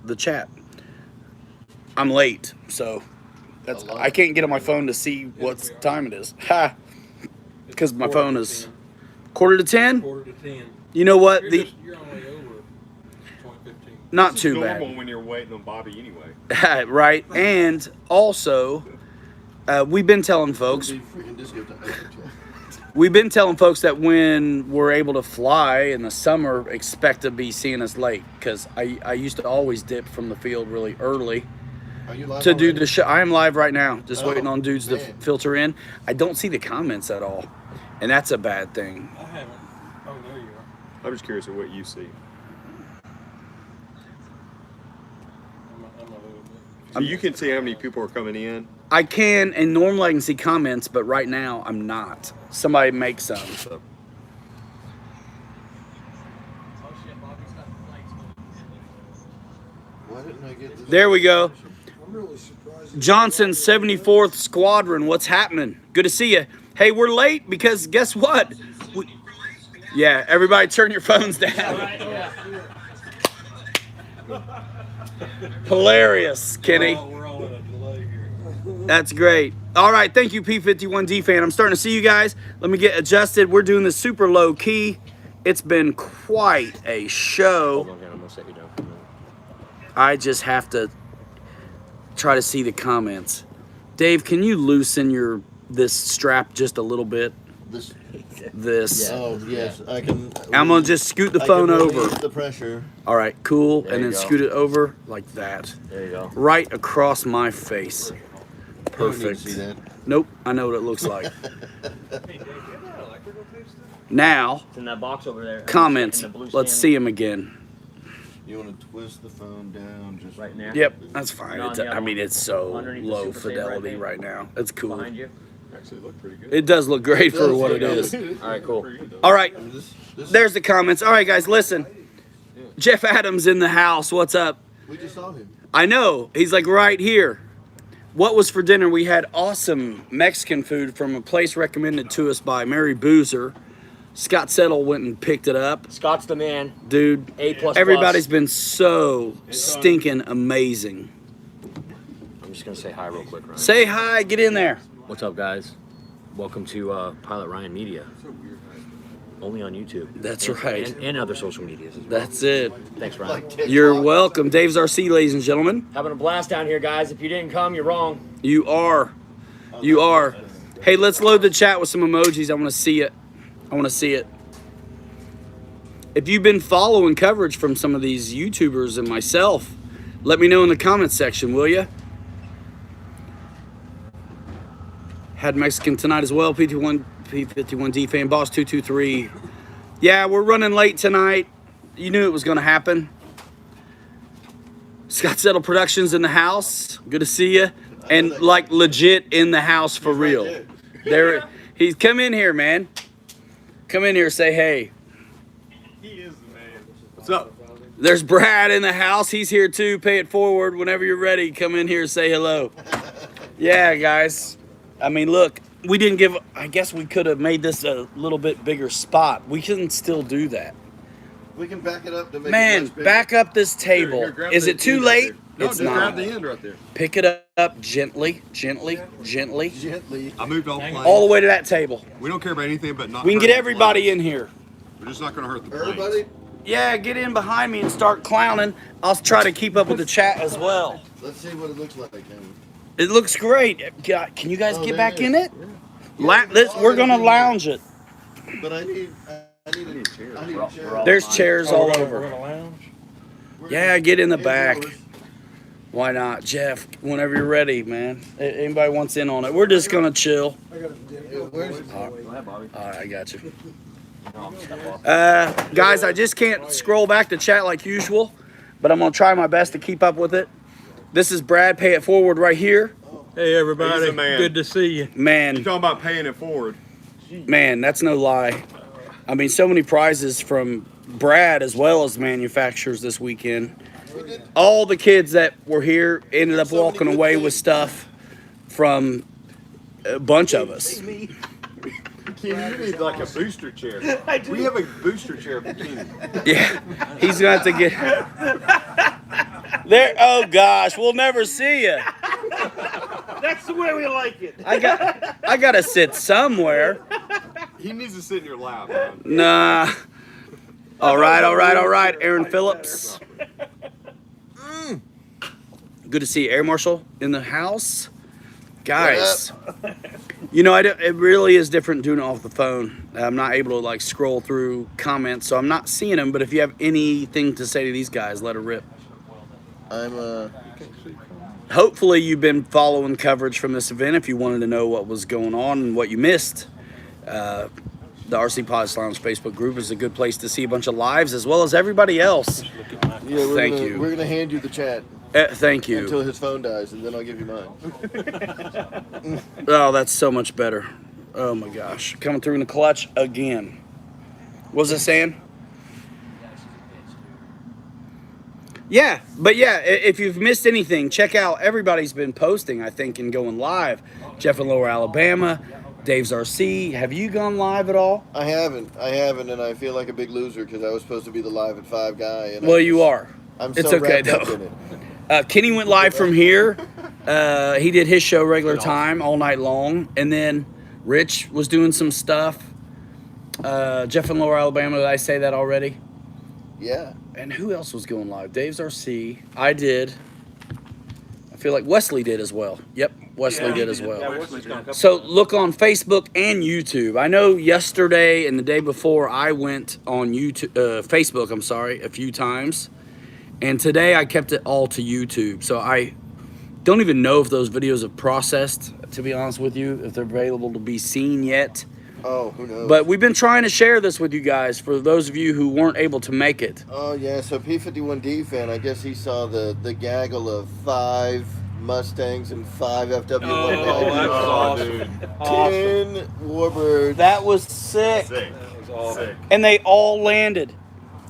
the chat. I'm late, so I can't get on my phone to see what time it is. Ha! Because my phone is quarter to 10. Quarter to 10. You know what? You're only over 15. Not This is too normal bad. when you're waiting on Bobby anyway. Right, and also we've been telling folks. We've been telling folks that when we're able to fly in the summer, expect to be seeing us late, because I used to always dip from the field really early to do the show. I am live right now, just waiting on dudes to filter in. I don't see the comments at all, and that's a bad thing. I haven't. Oh, there you are. I'm just curious of what you see. I'm a little bit. So you can see how many people are coming in. I can, and normally I can see comments, but right now I'm not. Somebody make some. So, Why didn't I get this? There we go. I'm really surprised. Johnson, 74th Squadron. What's happening? Good to see you. Hey, we're late because guess what? Yeah, everybody turn your phones down. Hilarious, Kenny. We're all in a delay here. That's great. All right, thank you, P51D fan. I'm starting to see you guys. Let me get adjusted. We're doing this super low key. It's been quite a show. hold on, I'm gonna set you down. I just have to try to see the comments. Dave, can you loosen this strap just a little bit? This. Oh yes, I can. I'm gonna just scoot the phone over. The pressure. All right, cool. There And you then go. scoot it over like that. There you go. Right across my face. You don't need to Perfect. see that. Nope, I know what it looks like. Hey, Dave, you have that electrical tape still? Now, It's in that box over there. comments. In the blue Let's stand. see them again. You want to twist the phone down just Right in there? Yep, that's fine. No, It's, the other I mean, one. it's so Underneath the low Super Saver, I fidelity think. right now. It's cool. Behind you. Actually, it looked pretty good. It does look great for what it is. All right, cool. All right, This, there's the comments. All right, guys, listen. Jeff Adams in the house. What's up? we just saw him. I know. He's like right here. What was for dinner? We had awesome Mexican food from a place recommended to us by Mary Boozer. Scott Settle went and picked it up. Scott's the man. Dude, A++. everybody's been so stinking amazing. I'm just gonna say hi real quick, Ryan. Say hi, get in there. What's up, guys? Welcome to Pilot Ryan Media. Only on YouTube. That's right. And other social medias as well. That's it. Thanks, Ryan. You're welcome. Dave's RC, ladies and gentlemen. Having a blast down here, guys. If you didn't come, you're wrong. You are. You are. Hey, let's load the chat with some emojis. I want to see it. I want to see it. If you've been following coverage from some of these YouTubers and myself, let me know in the comments section, will you? Had Mexican tonight as well. P51D fan, boss 223. Yeah, we're running late tonight. You knew it was going to happen. Scott Settle Productions in the house. Good to see you. And like legit in the house for real. There, he's come in here, man. Come in here, say hey. He is the man. What's up? There's Brad in the house. He's here too. Pay it forward. Whenever you're ready, come in here, say hello. Yeah, guys. I mean, look, we didn't give. I guess we could have made this a little bit bigger spot. We can still do that. We can back it up to make it Man, much bigger. back up this table. Here, grab Is the it too end late? right there. No, It's just not. grab the end right there. Pick it up gently, gently, gently, Gently. I moved all planes. all the way to that table. We don't care about anything but not. We can get hurting the everybody planes. in here. We're just not going to hurt the planes. Everybody, Yeah, get in behind me and start clowning. I'll try to keep up with the chat as well. let's see what it looks like. It looks great. God, can you guys Oh, get there back it in is. it? We're gonna lounge it. But I need a chair. There's chairs all We're over. gonna lounge. Yeah, get in the Here's back. yours. Why not, Jeff? Whenever you're ready, man. Anybody wants in on it? We're just gonna chill. Yeah, where's Go ahead, Bobby. All right, I got you. No, step off. Guys, I just can't scroll back to chat like usual, but I'm gonna try my best to keep up with it. This is Brad. Pay it forward right here. Hey, everybody. He's a man. Good to see you. Man, You're talking about paying it forward. man, that's no lie. I mean, so many prizes from Brad as well as manufacturers this weekend. All the kids that were here ended up walking away with stuff from a bunch of us. Kenny, you need like a booster chair. We have a booster chair for Kenny. Yeah, he's gonna have to get. There. Oh gosh, we'll never see you. That's the way we like it. I gotta sit somewhere. He needs to sit in your lap, man. Nah. All right. Aaron Phillips. Good to see you, Air Marshal in the house, guys. You know, it really is different doing it off the phone. I'm not able to like scroll through comments, so I'm not seeing them. But if you have anything to say to these guys, let it rip. Hopefully you've been following coverage from this event if you wanted to know what was going on and what you missed. The RC Pods Lounge Facebook group is a good place to see a bunch of lives as well as everybody else. Yeah, Thank you. We're gonna hand you the chat Thank you. until his phone dies, and then I'll give you mine. Oh, that's so much better. Oh my gosh. Coming through in the clutch again. What was it saying? Yeah, but yeah, if you've missed anything, check out, everybody's been posting, I think, and going live. Jeff in Lower Alabama, Dave's RC. Have you gone live at all? I haven't, and I feel like a big loser because I was supposed to be the Live at 5 guy. And Well, you are. I'm It's so okay, wrapped up though. in it. Kenny went live from here. He did his show regular time all night long. And then Rich was doing some stuff. Jeff in Lower Alabama, did I say that already? Yeah. And who else was going live? Dave's RC. I did. I feel like Wesley did as well. Yep, Wesley did as well. So look on Facebook and YouTube. I know yesterday and the day before I went on YouTube, Facebook, I'm sorry, a few times. And today I kept it all to YouTube. So I don't even know if those videos have processed, to be honest with you, if they're available to be seen yet. Oh, who knows? But we've been trying to share this with you guys for those of you who weren't able to make it. Oh, yeah, so P51D fan, I guess he saw the gaggle of 5 Mustangs and 5 FW190s. Oh, that's awesome. 10 Warbirds. That was sick. Sick. That was awesome. Sick. And they all landed.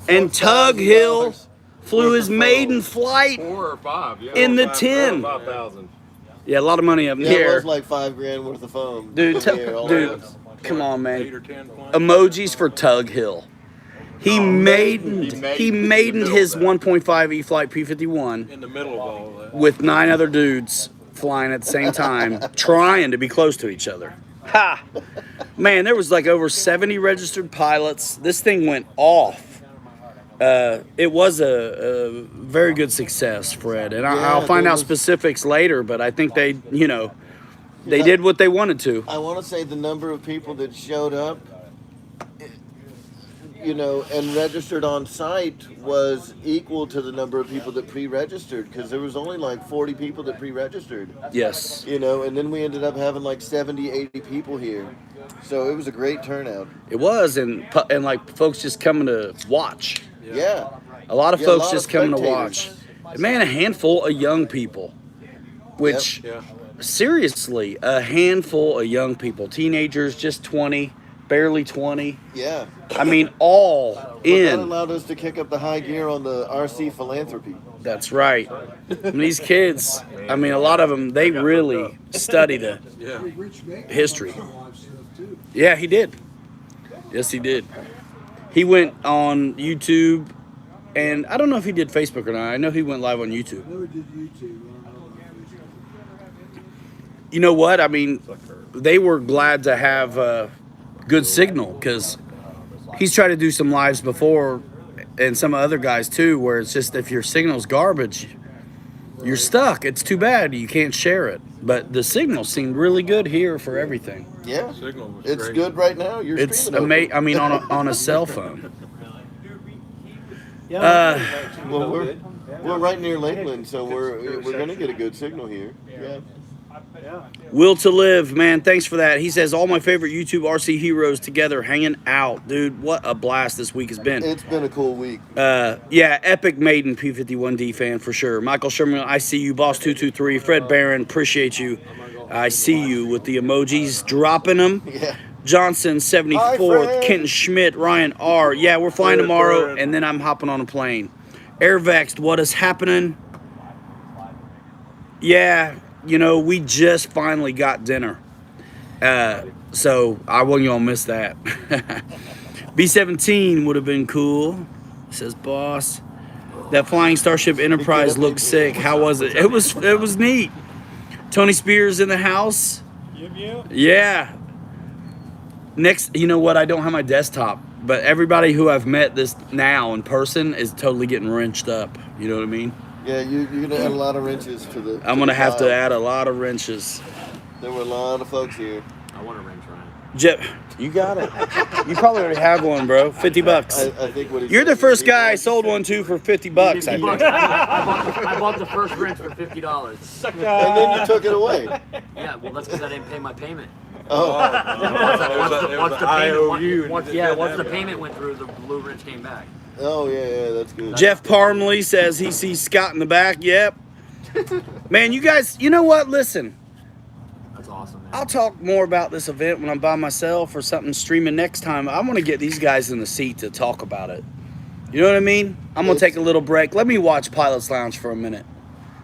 And Tug Hill flew his maiden flight 4 or 5, yeah. in the 4 or 10. 5,000. Yeah, a lot of money up Yeah, it here. was like $5,000 worth of foam. Dude, Yeah, all dude, at once. come on, 8 or man. 10 points. Emojis for Tug Hill. He maidened his 1.5 E-Flight P51 In the middle of all of that. with 9 other dudes flying at the same time, trying to be close to each other. Ha! Man, there was like over 70 registered pilots. This thing went off. It was a very good success, Fred, and I'll find out specifics later, but I think they, they did what they wanted to. I want to say the number of people that showed up, and registered on site was equal to the number of people that pre-registered, because there was only like 40 people that pre-registered, Yes. and then we ended up having like 70, 80 people here. So it was a great turnout. It was, and like folks just coming to watch. Yeah. A lot of Yeah, a folks lot just of coming to spectators. watch. Man, a handful of young people, which Yeah. seriously, a handful of young people, teenagers, just 20, barely 20. Yeah. I mean, all That in. allowed us to kick up the high gear on the RC philanthropy. That's right. And these kids, I mean, a lot of them, they really study the Yeah. history. Yeah, he did. Yes, he did. He went on YouTube, and I don't know if he did Facebook or not. I know he went live on YouTube. You know what? I mean, they were glad to have a good signal, because he's tried to do some lives before, and some other guys too, where it's just if your signal's garbage, you're stuck. It's too bad you can't share it. But the signal seemed really good here for everything. Yeah. Signal was It's great. good right now. You're It's streaming amazing. I mean, on a cell phone. Well, we're right near Lakeland, so we're gonna get a good signal here. Yeah. Will to Live, man, thanks for that. He says, all my favorite YouTube RC heroes together hanging out. Dude, what a blast this week has been. It's been a cool week. Yeah, epic maiden P51D fan for sure. Michael Sherman, I see you. Boss223, Fred Barron, appreciate you. I see you with the emojis, dropping them. Yeah. Johnson, 74th, Fred. Kenton Schmidt, Ryan R. Yeah, we're flying tomorrow, and then I'm hopping on a plane. Airvexed, what is happening? Yeah, we just finally got dinner. So I wasn't gonna miss that. B17 would have been cool, says boss. That flying Starship Enterprise looked sick. How was it? It was neat. Tony Spears in the house. Yeah. Next, you know what? I don't have my desktop, but everybody who I've met this now in person is totally getting wrenched up. You know what I mean? Yeah, you're gonna add a lot of wrenches to the. I'm gonna have to add a lot of wrenches. There were a lot of folks here. I want a wrench, Ryan. Jeff, you got it. You probably already have one, bro. $50. I think what You're the first guy I sold one to for $50. I think. I bought the first wrench for $50. And then you took it away. Yeah, well, that's because I didn't pay my payment. Oh. Once the payment went through, the blue wrench came back. Oh yeah, that's good. Jeff Parmley says he sees Scott in the back. Yep. Man, you guys, you know what? Listen. That's awesome, man. I'll talk more about this event when I'm by myself or something streaming next time. I want to get these guys in the seat to talk about it. You know what I mean? I'm going to take a little break. Let me watch Pilot's Lounge for a minute.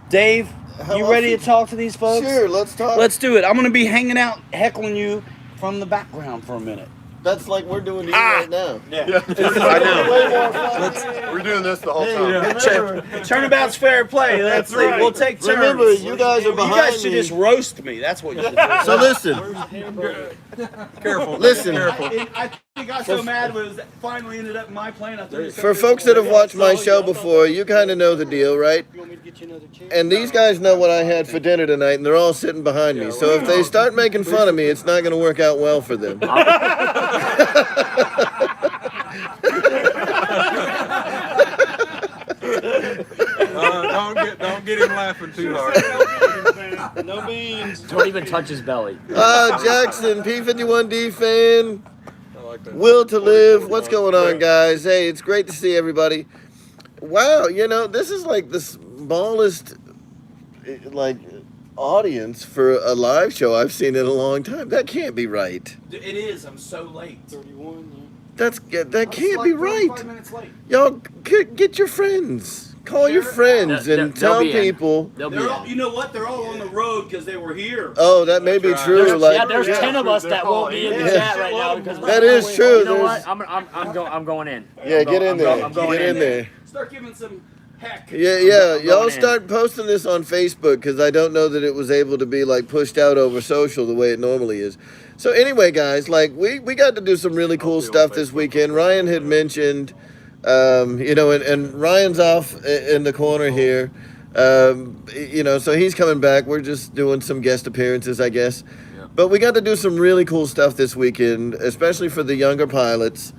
Dave, you ready to talk to these folks? Sure, let's talk. Let's do it. I'm going to be hanging out, heckling you from the background for a minute. That's like we're doing here right now. Yeah. I know. We're doing this the whole time. Turnabout's fair play. That's right. We'll take turns. Remember, you guys are behind You guys should me. just roast me. That's what you should do. So listen. Careful. Listen. I think I got so mad when it finally ended up in my plane. I threw For folks that have watched my show before, you kind of know the deal, right? And these guys know what I had for dinner tonight, and they're all sitting behind me. So if they start making fun of me, it's not going to work out well for them. Don't get him laughing too hard. No beans. Don't even touch his belly. Jackson, P51D fan. Will to live. What's going on, guys? Hey, it's great to see everybody. Wow, you know, this is like the smallest, like, audience for a live show I've seen in a long time. That can't be right. It is. I'm so late. 31, That can't be right. 5 minutes late. Y'all, get your friends. Call your friends and tell people. They're all, you know what? They're all on the road because they were here. Oh, that may be true. There's 10 of us that won't be in the chat right now because that is true. You know what? I'm going in. Yeah, get in there. I'm going Get in there. Start giving some heck. Yeah. Y'all start posting this on Facebook because I don't know that it was able to be like pushed out over social the way it normally is. So anyway, guys, like we got to do some really cool stuff this weekend. Ryan had mentioned, you know, and Ryan's off in the corner here. You know, so he's coming back. We're just doing some guest appearances, I guess. Yeah. But we got to do some really cool stuff this weekend, especially for the younger pilots.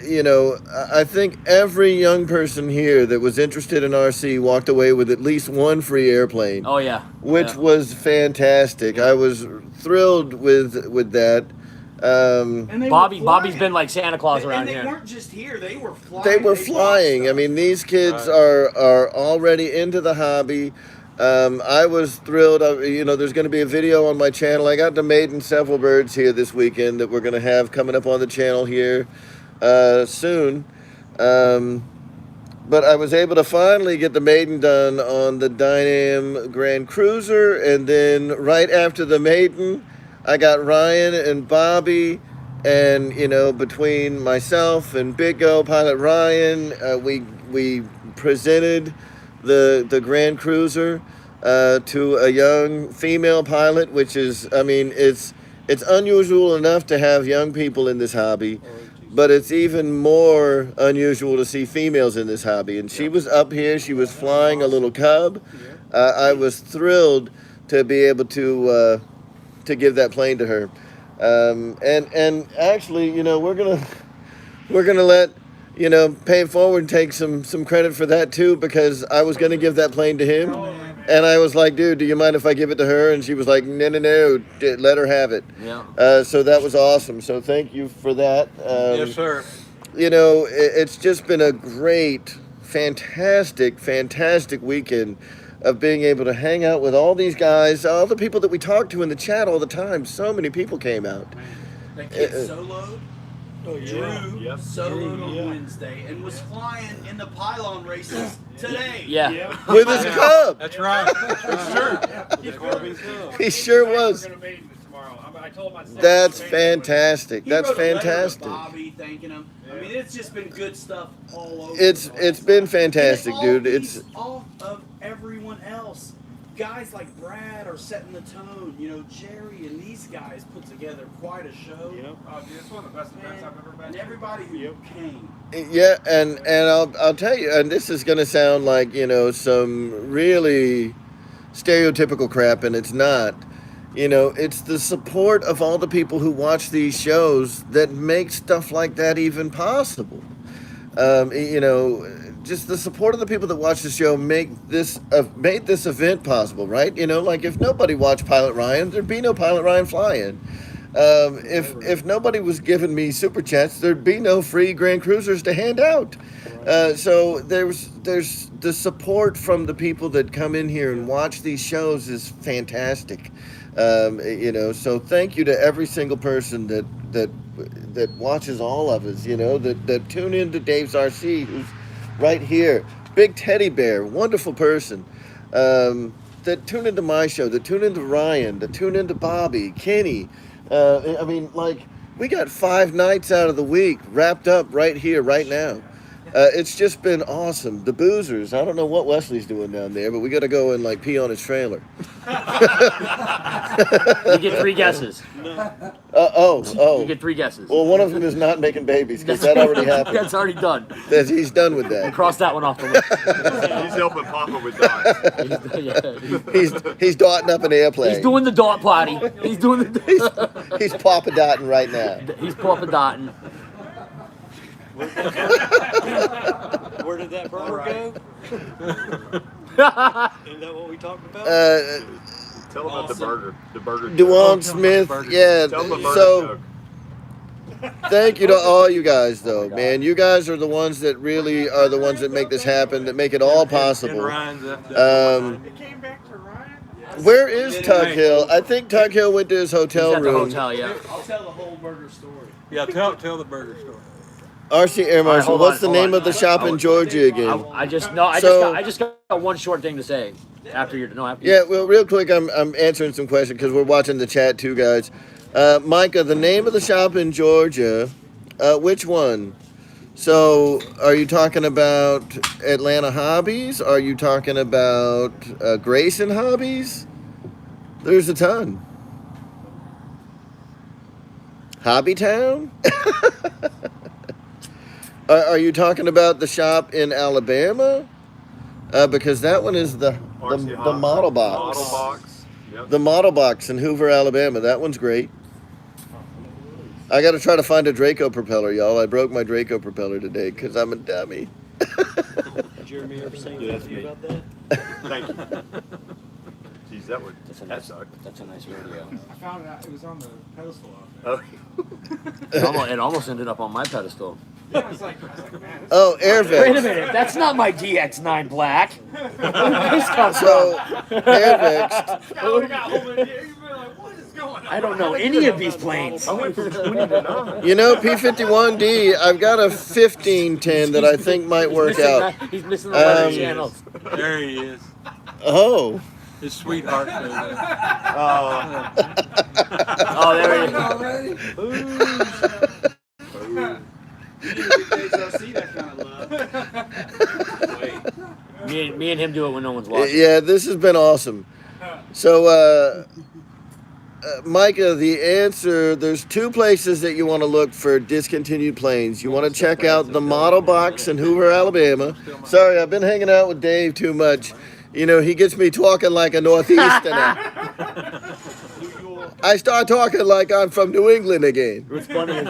You know, I think every young person here that was interested in RC walked away with at least one free airplane. Oh, yeah. Which was fantastic. I was thrilled with that. Bobby's been like Santa Claus around here. And they weren't just here; they were flying. They were flying. I mean, these kids are already into the hobby. I was thrilled. You know, there's going to be a video on my channel. I got to maiden several birds here this weekend that we're going to have coming up on the channel here soon. But I was able to finally get the maiden done on the Dynam Grand Cruiser, and then right after the maiden, I got Ryan and Bobby, and you know, between myself and Big O, Pilot Ryan, we presented the Grand Cruiser to a young female pilot, which is, I mean, it's unusual enough to have young people in this hobby, but it's even more unusual to see females in this hobby. And she was up here, she was flying a little Cub. I was thrilled to be able to give that plane to her. And actually, you know, we're gonna let, you know, Pay It Forward take some credit for that too, because I was gonna give that plane to him, and I was like, dude, do you mind if I give it to her? And she was like, no, let her have it. Yeah. So that was awesome. So thank you for that. Yes, sir. You know, it's just been a great, fantastic weekend of being able to hang out with all these guys, all the people that we talk to in the chat all the time. So many people came out. That kid soloed. Drew soloed on Wednesday and was flying in the pylon races today. Yeah. With his Cub. That's right. That's true. He sure was. That's fantastic. That's fantastic. Bobby thanking him. I mean, it's just been good stuff all over. It's been fantastic, dude. It's all of everyone else. Guys like Brad are setting the tone. You know, Jerry and these guys put together quite a show. Dude, it's one of the best events I've ever been And to. everybody who came. Yeah, and I'll tell you, and this is gonna sound like, you know, some really stereotypical crap, and it's not. You know, it's the support of all the people who watch these shows that make stuff like that even possible. You know, just the support of the people that watch the show made this event possible, right? You know, like if nobody watched Pilot Ryan, there'd be no Pilot Ryan fly-in. If nobody was giving me super chats, there'd be no free Grand Cruisers to hand out. So there's the support from the people that come in here and watch these shows is fantastic. You know, so thank you to every single person that watches all of us. You know, that tune in to Dave's RC, who's right here, big teddy bear, wonderful person. That tune into my show, that tune into Ryan, that tune into Bobby, Kenny. I mean, like, we got 5 nights out of the week wrapped up right here, right now. It's just been awesome. The boozers, I don't know what Wesley's doing down there, but we got to go and, like, pee on his trailer. You get 3 guesses. Oh. You get 3 guesses. Well, one of them is not making babies, because that already happened. That's already done. He's done with that. Cross that one off the list. He's helping Papa with dots. He's dotting up an airplane. He's doing the dot party. He's doing the. He's Papa dotting right now. He's Papa dotting. Where did that burger go? Isn't that what we talked about? Tell him about the burger. The burger. Dewan Smith, yeah. Tell him about So, thank you to all you guys, though, man. You guys are the ones that really are the ones that make this happen, that make it all possible. It came back to Ryan. Where is Tug Hill? I think Tug Hill went to his hotel He's at the room. hotel, yeah. I'll tell the whole burger story. Yeah, tell the burger story. RC Air All right, Marshal, hold what's on, the hold name on. of the shop in Georgia again? I just got one short thing to say after you're after. Yeah, well, real quick, I'm answering some questions because we're watching the chat too, guys. Micah, the name of the shop in Georgia, which one? So, are you talking about Atlanta Hobbies? Are you talking about Grayson Hobbies? There's a ton. Hobby Town? Are you talking about the shop in Alabama? Because that one is the model box. Model box. Yep. The model box in Hoover, Alabama. That one's great. I got to try to find a Draco propeller, y'all. I broke my Draco propeller today because I'm a dummy. Did Jeremy ever say anything about that? Thank you. Jeez, that sucked. That's a nice radio. I found it out. It was on the pedestal out Oh. It almost ended up on my pedestal. there. Yeah, I was like, man. This Oh, Wait a Airvex. minute, that's not my DX9 Black. Where did this come So, from? Airvex. guy got hold of you. You've been like, what is going on? I don't know any of these planes. You know, P-51D, I've got a 1510 that I think might work out. He's missing the letter Um, channels. There he is. Oh. His sweetheart. Oh, there he is. Already? You didn't get HLC that kind of love. Me and him do it when no one's watching. Yeah, this has been awesome. So, Micah, the answer, there's 2 places that you want to look for discontinued planes. You want to check out the model box in Hoover, Alabama. Sorry, I've been hanging out with Dave too much. You know, he gets me talking like a Northeasterner. I start talking like I'm from New England again. What's funny is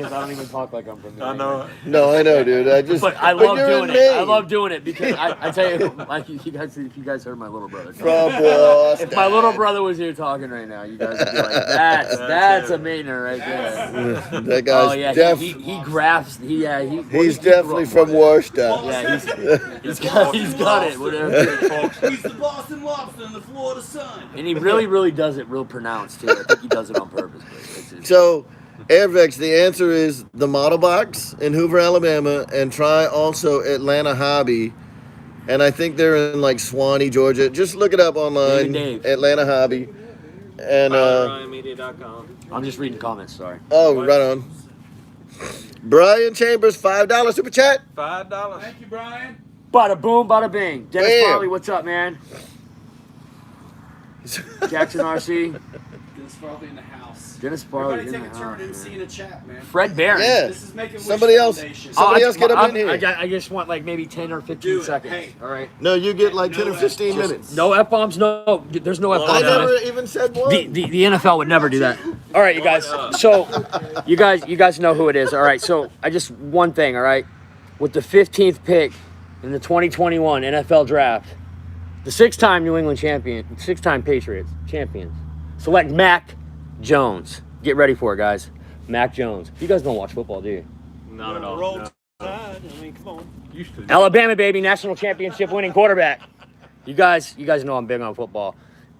I don't even talk like I'm from New I know. No, I know, dude. But I love you're doing in it. I Maine. love doing it because I tell you, like if you guys heard my little brother. From Boston. If my little brother was here talking right now, you guys would be like, that's a Mainer right there. That guy's Oh yeah, definitely. he grasps. He's definitely from Worcester. Yeah, he's got it. Whatever. He's the Boston Lobster in the Florida sun. And he really does it real pronounced too. I think he does it on purpose. But So, Airvex, the answer is the model box in Hoover, Alabama, and try also Atlanta Hobby. And I think they're in like Swanee, Georgia. Just look it up online. Dave. Atlanta Hobby. And RyanMedia.com. I'm just reading comments. Sorry. oh, right on. Brian Chambers, $5 super chat. $5. Thank you, Brian. Bada boom, bada bing. Dennis Bam. Farley, what's up, man? Jackson RC. Dennis Farley in the house. Dennis Farley Everybody in take the a turn house, and man. see in a chat, man. Fred Barron. Yeah. This is Making Wish Somebody else. Foundation. Somebody else get up in here. I just want like maybe 10 or 15 Dude, seconds. hey. All right. No, you get like 10 or No 15 F-bombs. minutes. No F-bombs, no. There's no F-bombs. I man. never even said one. The NFL would never do that. All right, you guys. So, you guys know who it is. All right. So, I just one thing. All right, with the 15th pick in the 2021 NFL Draft, the 6-time New England champion, 6-time Patriots champions, select Mac Jones. Get ready for it, guys. Mac Jones. You guys don't watch football, do you? Not at all. Roll Tide. I mean, come on. Used to. Alabama, baby, national championship winning quarterback. You guys know I'm big on football.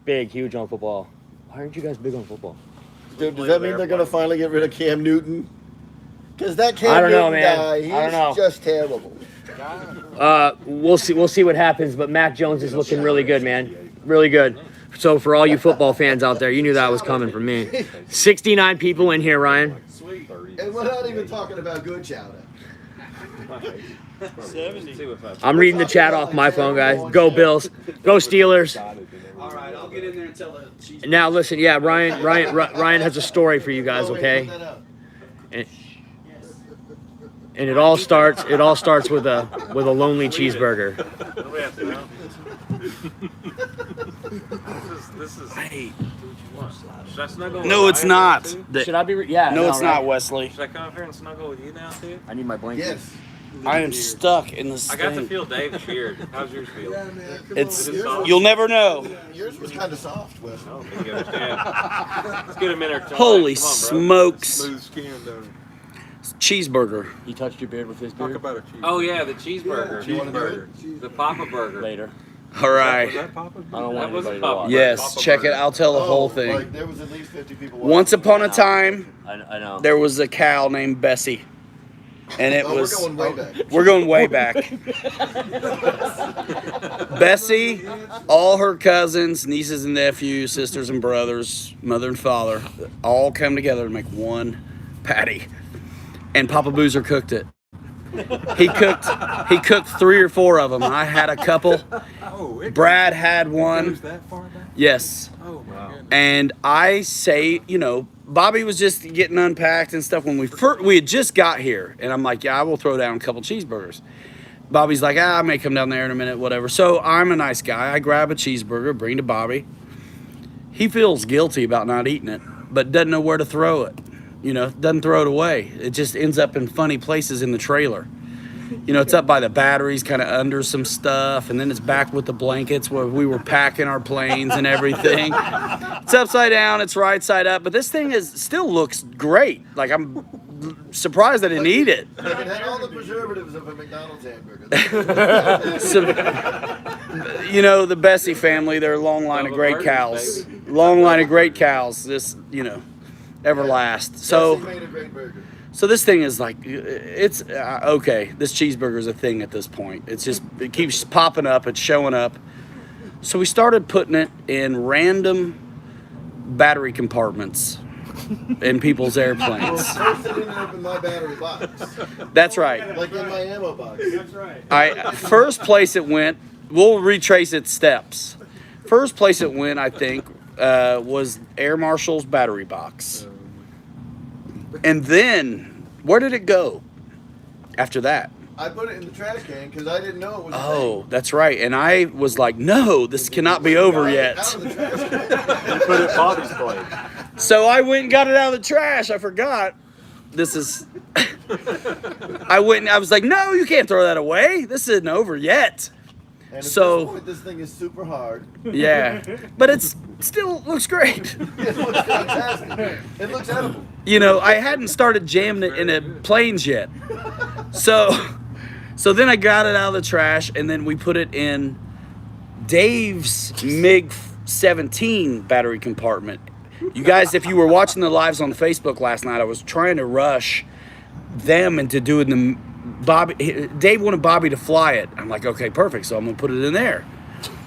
Big, huge on football. Why aren't you guys big on football? Dude, does that mean they're going to finally get rid of Cam Newton? Because that Cam I don't know, Newton man. guy, he's I don't know. just terrible. We'll see what happens, but Mac Jones is looking really good, man. Really good. So for all you football fans out there, you knew that was coming from me. 69 people in here, Ryan. Sweet. And we're not even talking about good chowder. 70. I'm reading the chat off my phone, guys. Go Bills. Go Steelers. All right, I'll get in there and tell the cheese. Now listen, yeah, Ryan has a story for you guys, okay? And it all starts with a lonely cheeseburger. This is. Hey, Should I snuggle with no, it's Ryan not. too? Should I be? Yeah. No, it's not, right? Wesley. Should I come up here and snuggle with you now too? I need my blanket. Yes. I am stuck in this I got to thing. feel Dave's beard. How's yours feel? It's Is it soft? you'll never know. Yours was kind of soft, Wes. Oh, I think I understand. Let's get a minute. Holy Come on, bro. smokes! Smooth skin, don't it? Cheeseburger. He touched your beard with his Talk beard. about a cheeseburger. Oh yeah, the cheeseburger. Cheeseburger. The Papa Burger. Later. All right. Was that Papa? I don't want That was anybody to Papa watch. Burger. Yes, Papa check it. Burger. I'll tell the whole Like, thing. there was at least 50 people watching. Once upon a time, I know. there was a cow named Bessie, and it Oh, was. we're going way back. We're going way back. Bessie, all her cousins, nieces and nephews, sisters and brothers, mother and father, all come together to make one patty. And Papa Boozer cooked it. He cooked 3 or 4 of them. I had a couple. Oh, it Brad had goes one. that far back? Yes. Oh my goodness. And I say, Bobby was just getting unpacked and stuff when we had just got here. And I'm like, yeah, I will throw down a couple cheeseburgers. Bobby's like, I may come down there in a minute, whatever. So I'm a nice guy. I grab a cheeseburger, bring it to Bobby. He feels guilty about not eating it, but doesn't know where to throw it. Doesn't throw it away. It just ends up in funny places in the trailer. It's up by the batteries, kind of under some stuff, and then it's back with the blankets where we were packing our planes and everything. It's upside down, it's right side up, but this thing still looks great. Like, I'm surprised I didn't eat it. Like it had all the preservatives of a McDonald's hamburger. So, the Bessie family, they're a long line of great cows. Long line of great cows. This, everlast. So he made a great burger. So this thing is like, it's okay. This cheeseburger is a thing at this point. It keeps popping up. It's showing up. So we started putting it in random battery compartments in people's airplanes. First it ended up in my battery box. That's right. Like in my ammo box. That's right. First place it went, we'll retrace its steps. First place it went, I think, was Air Marshal's battery box. And then, where did it go after that? I put it in the trash can because I didn't know it was a Oh, that's right. And I was like, no, this cannot be over thing. yet. Out of the trash can. You put it Bobby's plate. So I went and got it out of the trash. I forgot. This is. I went and I was like, no, you can't throw that away. This isn't over yet. And at So- this point, this thing is super hard. Yeah. But it's still looks great. It looks fantastic. It looks edible. I hadn't started jamming it in a planes yet. So then I got it out of the trash and then we put it in Dave's MiG-17 battery compartment. You guys, if you were watching the lives on Facebook last night, I was trying to rush them into doing the Bobby. Dave wanted Bobby to fly it. I'm like, okay, perfect. So I'm gonna put it in there.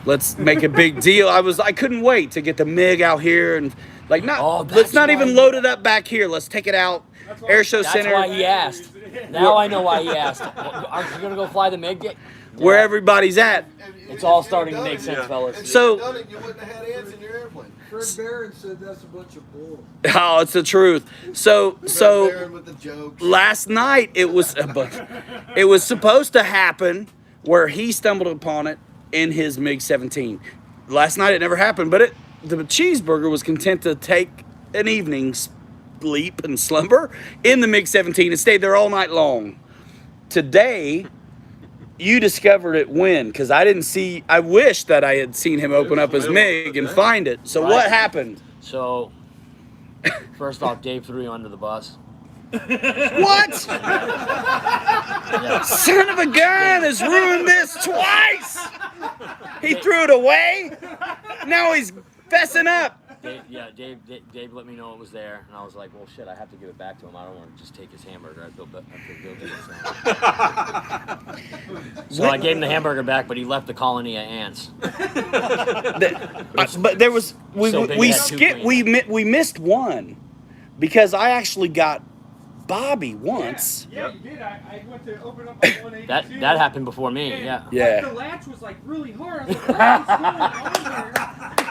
Let's make a big deal. I couldn't wait to get the MiG out here and let's not even load it up back here. Let's take it out Air Show That's Center, why he asked. Now I know why he asked. Aren't you gonna go fly the MiG? where everybody's at. It's all starting to make sense, fellas. If So- you'd done it, you wouldn't have had ants in your airplane. Fred Barron said that's a bunch of bull. Oh, it's the truth. So Barron with the jokes. last night it was supposed to happen where he stumbled upon it in his MiG-17. Last night it never happened, but the cheeseburger was content to take an evening sleep and slumber in the MiG-17 and stayed there all night long. Today, you discovered it when? Because I didn't see. I wish that I had seen him open up his MiG and find it. So what happened? So, first off, Dave threw you under the bus. What? Son of a gun has ruined this twice. He threw it away. Now he's fessing up. Dave let me know it was there, and I was like, well, shit, I have to give it back to him. I don't want to just take his hamburger. I feel guilty. So I gave him the hamburger back, but he left the colony of ants. But there was we missed one because I actually got Bobby once. Yeah, you did. I went to open up my 182. That happened before me. Yeah. Yeah. Like, the latch was like really hard. I was like, what is going on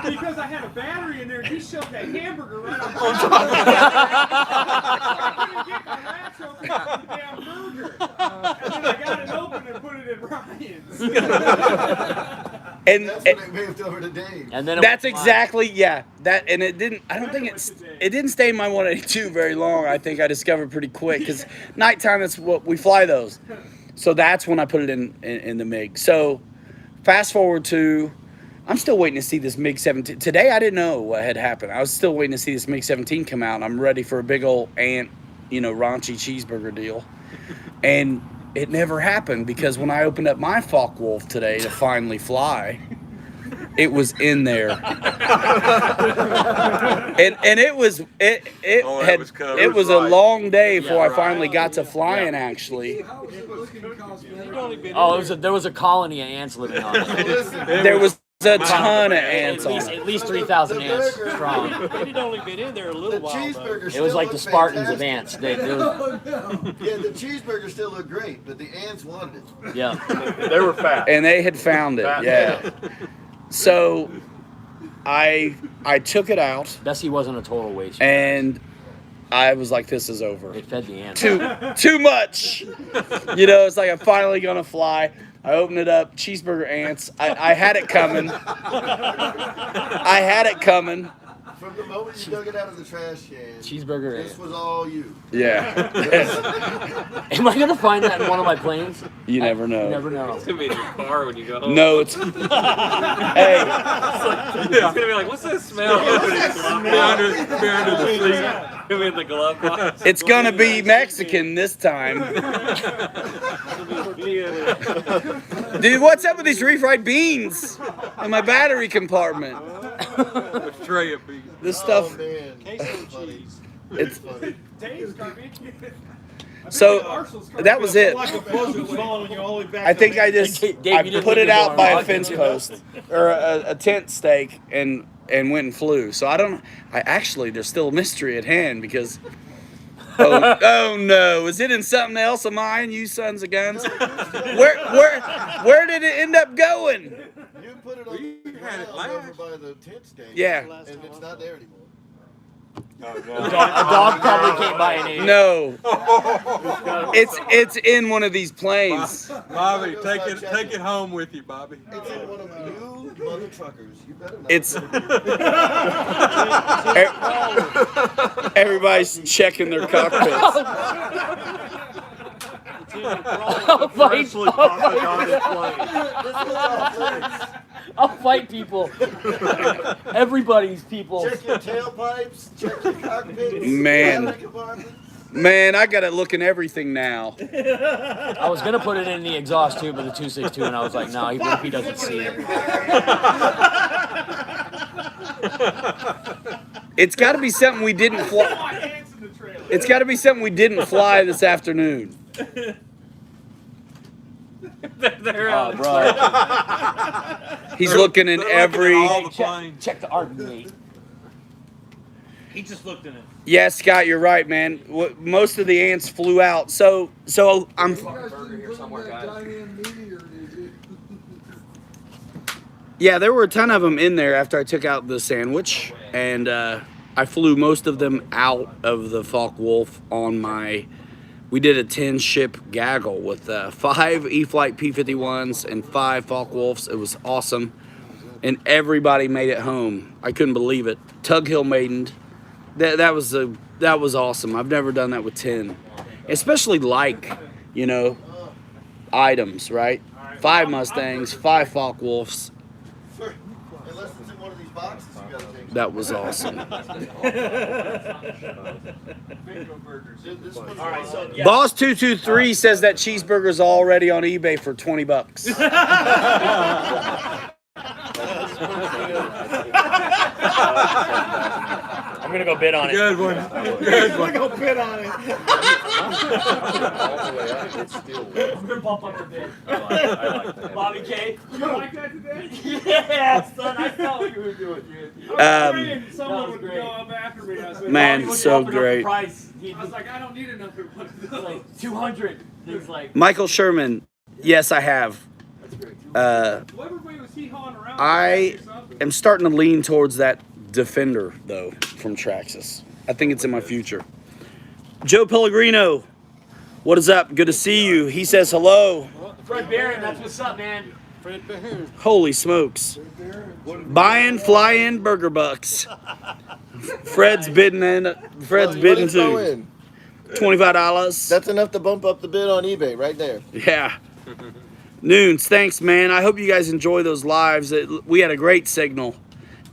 there? Because I had a battery in there, and he shoved that hamburger right on top. I couldn't get my latch open for the damn burger. And then I got it open and put it in Ryan's. And That's when they moved over to Dave. And then that's exactly that, and it didn't. I don't think it didn't stay in my 182 very long. I think I discovered pretty quick because nighttime that's what we fly those. So that's when I put it in the MiG. So fast forward to, I'm still waiting to see this MiG-17. Today I didn't know what had happened. I was still waiting to see this MiG-17 come out. And I'm ready for a big old ant, raunchy cheeseburger deal, and it never happened because when I opened up my Focke-Wulf today to finally fly, it was in there, and it was it was a long day before I finally got to flying. Actually, How was it looking cosmetic? Oh, there was a colony of ants living on it. there was a ton of ants on it. At least 3,000 ants strong. They'd only been in there a little while. Cheeseburger It was like the Spartans of ants. Yeah, the cheeseburger still looked great, but the ants wanted it. Yeah. They were fat. And they had found it. Yeah. So, I took it out Bessie wasn't a total waste. and I was like, "This is over. It fed the ants. Too much." It's like I'm finally gonna fly. I opened it up, cheeseburger ants. I had it coming. I had it coming. From the moment you dug it out of the trash can, Cheeseburger this ants. was all you. Yeah. Am I gonna find that in one of my planes? You never know. You never know. It's gonna be in your car when you go home. No, it's. Hey, It's gonna be like, what's that smell? Be under the seat. Gonna be in the glove box. it's gonna be Mexican this time. Dude, what's up with these refried beans in my battery compartment? Tray of beef. This stuff. Oh man, Queso cheese. It's funny. Dave's garbage. so that was it. Like a buzz was falling on you all the way back. I think I just Dave, you I didn't put need it to out go by on a fence post or a tent stake and went and flew. So there's still a mystery at hand because oh no, is it in something else of mine, you sons of guns? Where did it end up going? You put it on the ground over by the tent stake. Yeah. And it's not there anymore. A dog probably came by and ate it. No. It's in one of these planes. Bobby, take it home with you, Bobby. It's in one of you mother truckers. You better not. It's everybody's checking their cockpits. I'll fight people. Everybody's people. Check your tailpipes. Check your cockpits. Man. battery compartments. Man, I gotta look in everything now. I was gonna put it in the exhaust tube of the 262, and I was like, no, even if he doesn't see it. It's got to be something we didn't fly. It's got to be something we didn't fly this afternoon. Oh, bro. He's looking in every. All the planes. Check the arc gate. He just looked in it. Yeah, Scott, you're right, man. Most of the ants flew out. So I'm. You guys didn't put in that dynamic meteor, did you? Yeah, there were a ton of them in there after I took out the sandwich, and I flew most of them out of the Focke-Wulf on my. We did a 10-ship gaggle with 5 E-Flight P-51s and 5 Focke-Wulfs. It was awesome, and everybody made it home. I couldn't believe it. Tug Hill maidened. That was awesome. I've never done that with 10, especially items, right? 5 Mustangs, 5 Focke-Wulfs. Unless it's in one of these boxes, you gotta take. That was awesome. Boss 223 says that cheeseburger's already on eBay for $20. I'm gonna go bid on it. Good one. Good one. Go bid on it. I'm gonna bump up the bid. I like that. Bobby K. You like that today? Yeah, son. I saw what you were doing, dude. I was praying that someone was would great. go up after me. I was like, Man, Bobby was so bumping up the great. price. I was like, I don't need another one of He's those. like 200. He's like, Michael Sherman, yes, I have. Everybody was hee-hawing around. I or something. am starting to lean towards that Defender, though, from Traxxas. I think it's in my future. Joe Pellegrino, what is up? Good to see you. He says hello. Fred Barron, that's what's up, man. Holy smokes. Buying, flying, burger bucks. Fred's bidding Throw too. in. $25. That's enough to bump up the bid on eBay right there. Yeah. Noons, thanks, man. I hope you guys enjoy those lives. We had a great signal.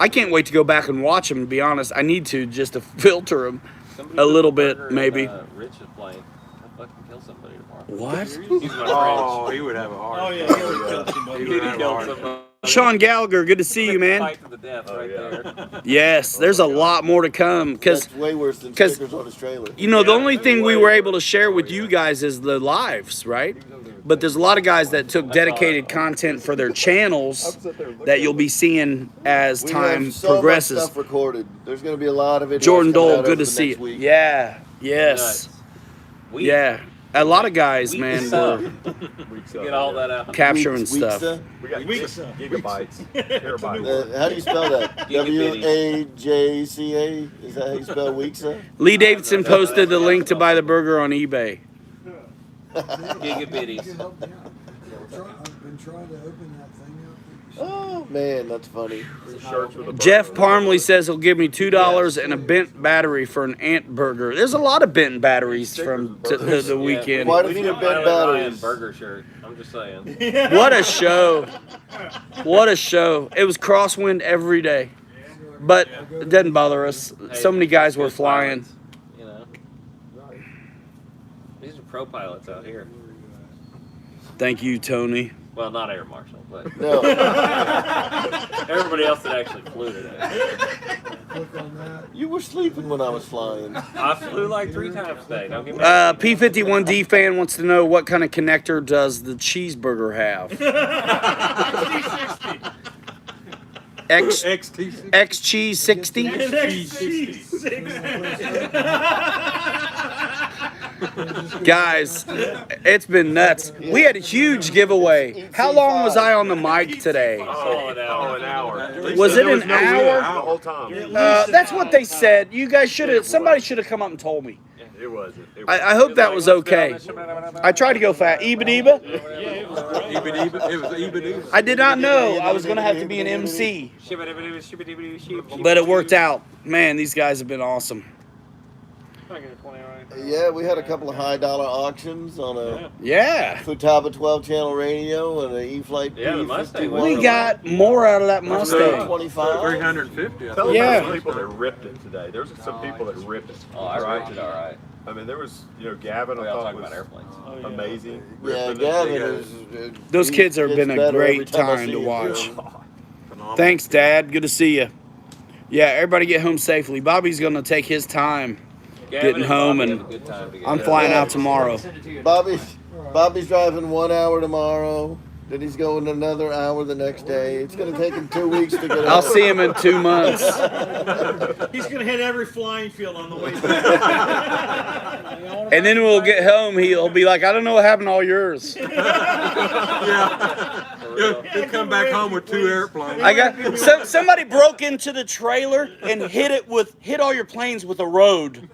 I can't wait to go back and watch them, to be honest. I need to just to filter them a little bit, maybe. Rich is playing. I'll fucking kill somebody tomorrow. What? He's my friend. Oh, he would have a heart. Oh, yeah, he would kill somebody. He would have a Kill heart. somebody. Sean Gallagher, good to see you, man. Fight to the death right there. Yes, there's a lot more to come because That's way worse than 'cause- stickers on his trailer. the only thing we were able to share with you guys is the lives, right? But there's a lot of guys that took dedicated content for their channels that you'll be seeing as We time have so progresses. much stuff recorded. There's going to be a lot of videos. Jordan coming Dole, out good over to the see next you. week. Yeah, yes, We, yeah. A lot of guys, man, were Get all that out. capturing Weeks- stuff. Weeksa? We got gigabytes. Terabytes. How do you spell that? Gigabitty. W-A-J-C-A? Is that how you spell Weeksa? Lee Davidson posted the link to buy the burger on eBay. Gigabitties. You can help me out. I've been trying to open that thing up. Oh, man, that's funny. Shirts with a Jeff Parmley says he'll give me $2 and a bent battery for an ant burger. There's a lot of bent batteries from the weekend. Quite a We few need a bent Ryan batteries. burger shirt. I'm just saying. What a show. What a show. It was crosswind every day. But it doesn't bother us. So many guys were Good flying. pilots, you know. These are pro pilots out here. Thank you, Tony. Well, not air marshal, but No. everybody else that actually flew today. Click on that. You were sleeping when I was flying. I flew like 3 times today. Don't get me P51D fan wants to know what kind of connector does the cheeseburger have? XTC. X Cheese 60? Guys, it's been nuts. We had a huge giveaway. How long was I on the mic today? Oh, an hour. Was it There an no hour? winner The whole time. That's what they said. You guys should have. Somebody should have come up and told me. It wasn't. I hope that was okay. I tried to go fast. Eba Deba? It was even. I did not know I was going to have to be an MC, but it worked out. Man, these guys have been awesome. Yeah, we had a couple of high-dollar auctions on a Yeah. Futaba 12-channel radio and an E-Flight Yeah, the Mustang was- We got more out of that Mustang. 25. 350. Yeah. Yeah. Some people that ripped it today. There was some people that ripped it. Oh, I ripped it all right. I mean, there was, Gavin. We I all thought talk was about airplanes. amazing. Yeah, Ripping it. Gavin He is. had- Those he kids have gets been a better every great time I time see to him. watch. phenomenal. Thanks, Dad. Good to see you. Yeah, everybody get home safely. Bobby's going to take his time. Gavin Getting home Bobby and have a good time together. I'm flying out tomorrow. Bobby's driving 1 hour tomorrow. Then he's going another hour the next day. It's going to take him 2 weeks to get I'll out. see him in 2 months. He's gonna hit every flying field on the way back. And then we'll get home. He'll be like, I don't know what happened to all yours. Yeah. He'll come back home with 2 airplanes. I got somebody broke into the trailer and hit all your planes with a road.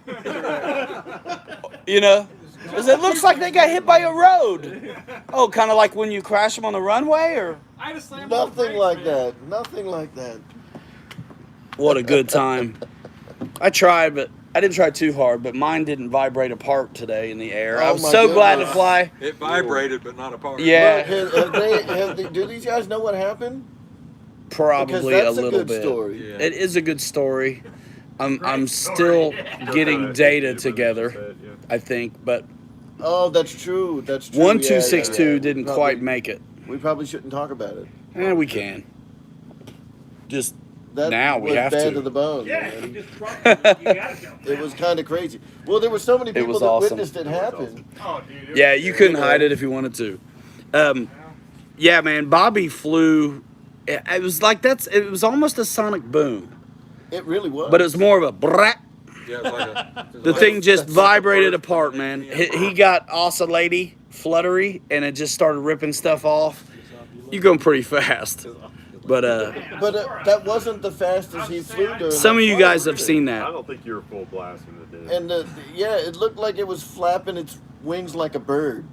You know, 'cause it looks like they got hit by a road. Oh, kind of like when you crash them on the runway, or I just slammed on the Nothing brakes, like man. that. Nothing like that. what a good time. I tried, but I didn't try too hard. But mine didn't vibrate apart today in the air. Oh, I was my so glad to goodness. fly. It vibrated, but not apart. Yeah, Do these guys know what happened? probably Because a that's a little good bit. story. Yeah. It is a good story. I'm still getting data together, I think, but Oh, that's true. That's true. 1262 Yeah. didn't Probably- quite make it. We probably shouldn't talk about it. We can. Just That Now we was have bad to. to the bone. Yeah, man. you just dropped it. You gotta jump It down. was kind of crazy. Well, there were so many people was that awesome. witnessed it happen. Oh, dude. it yeah, was you good. couldn't hide it if you wanted to. Yeah, man, Bobby flew. It was like it was almost a sonic boom, It really was. but it was more of a brat. Yeah, it's like a, The thing just vibrated apart, man. He got oscillating, fluttery, and it just started ripping stuff off. You're going pretty fast. But that wasn't the fastest he flew during. some of that you flight guys have either. seen I that. don't think you were full blasting the day. And yeah, it looked like it was flapping its wings like a bird.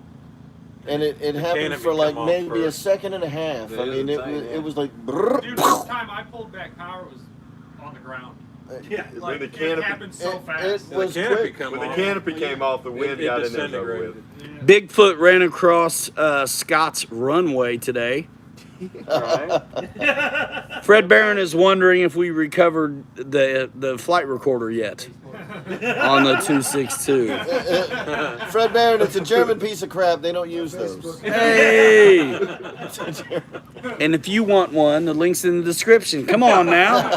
And it happened canopy for like come off maybe a first. second and a half. I mean, it was like. brrr, Dude, this time I pulled back power, it was on the ground. Yeah. Like, the it canopy- happened so it fast. the was canopy quick. come When the off. canopy came off, the wind it got in there. and over disintegrated. with. Bigfoot ran across Scott's runway today. Fred Barron is wondering if we recovered the flight recorder yet on the 262. Fred Barron, it's a German piece of crap. They don't use those. Hey! And if you want one, the link's in the description. Come on now.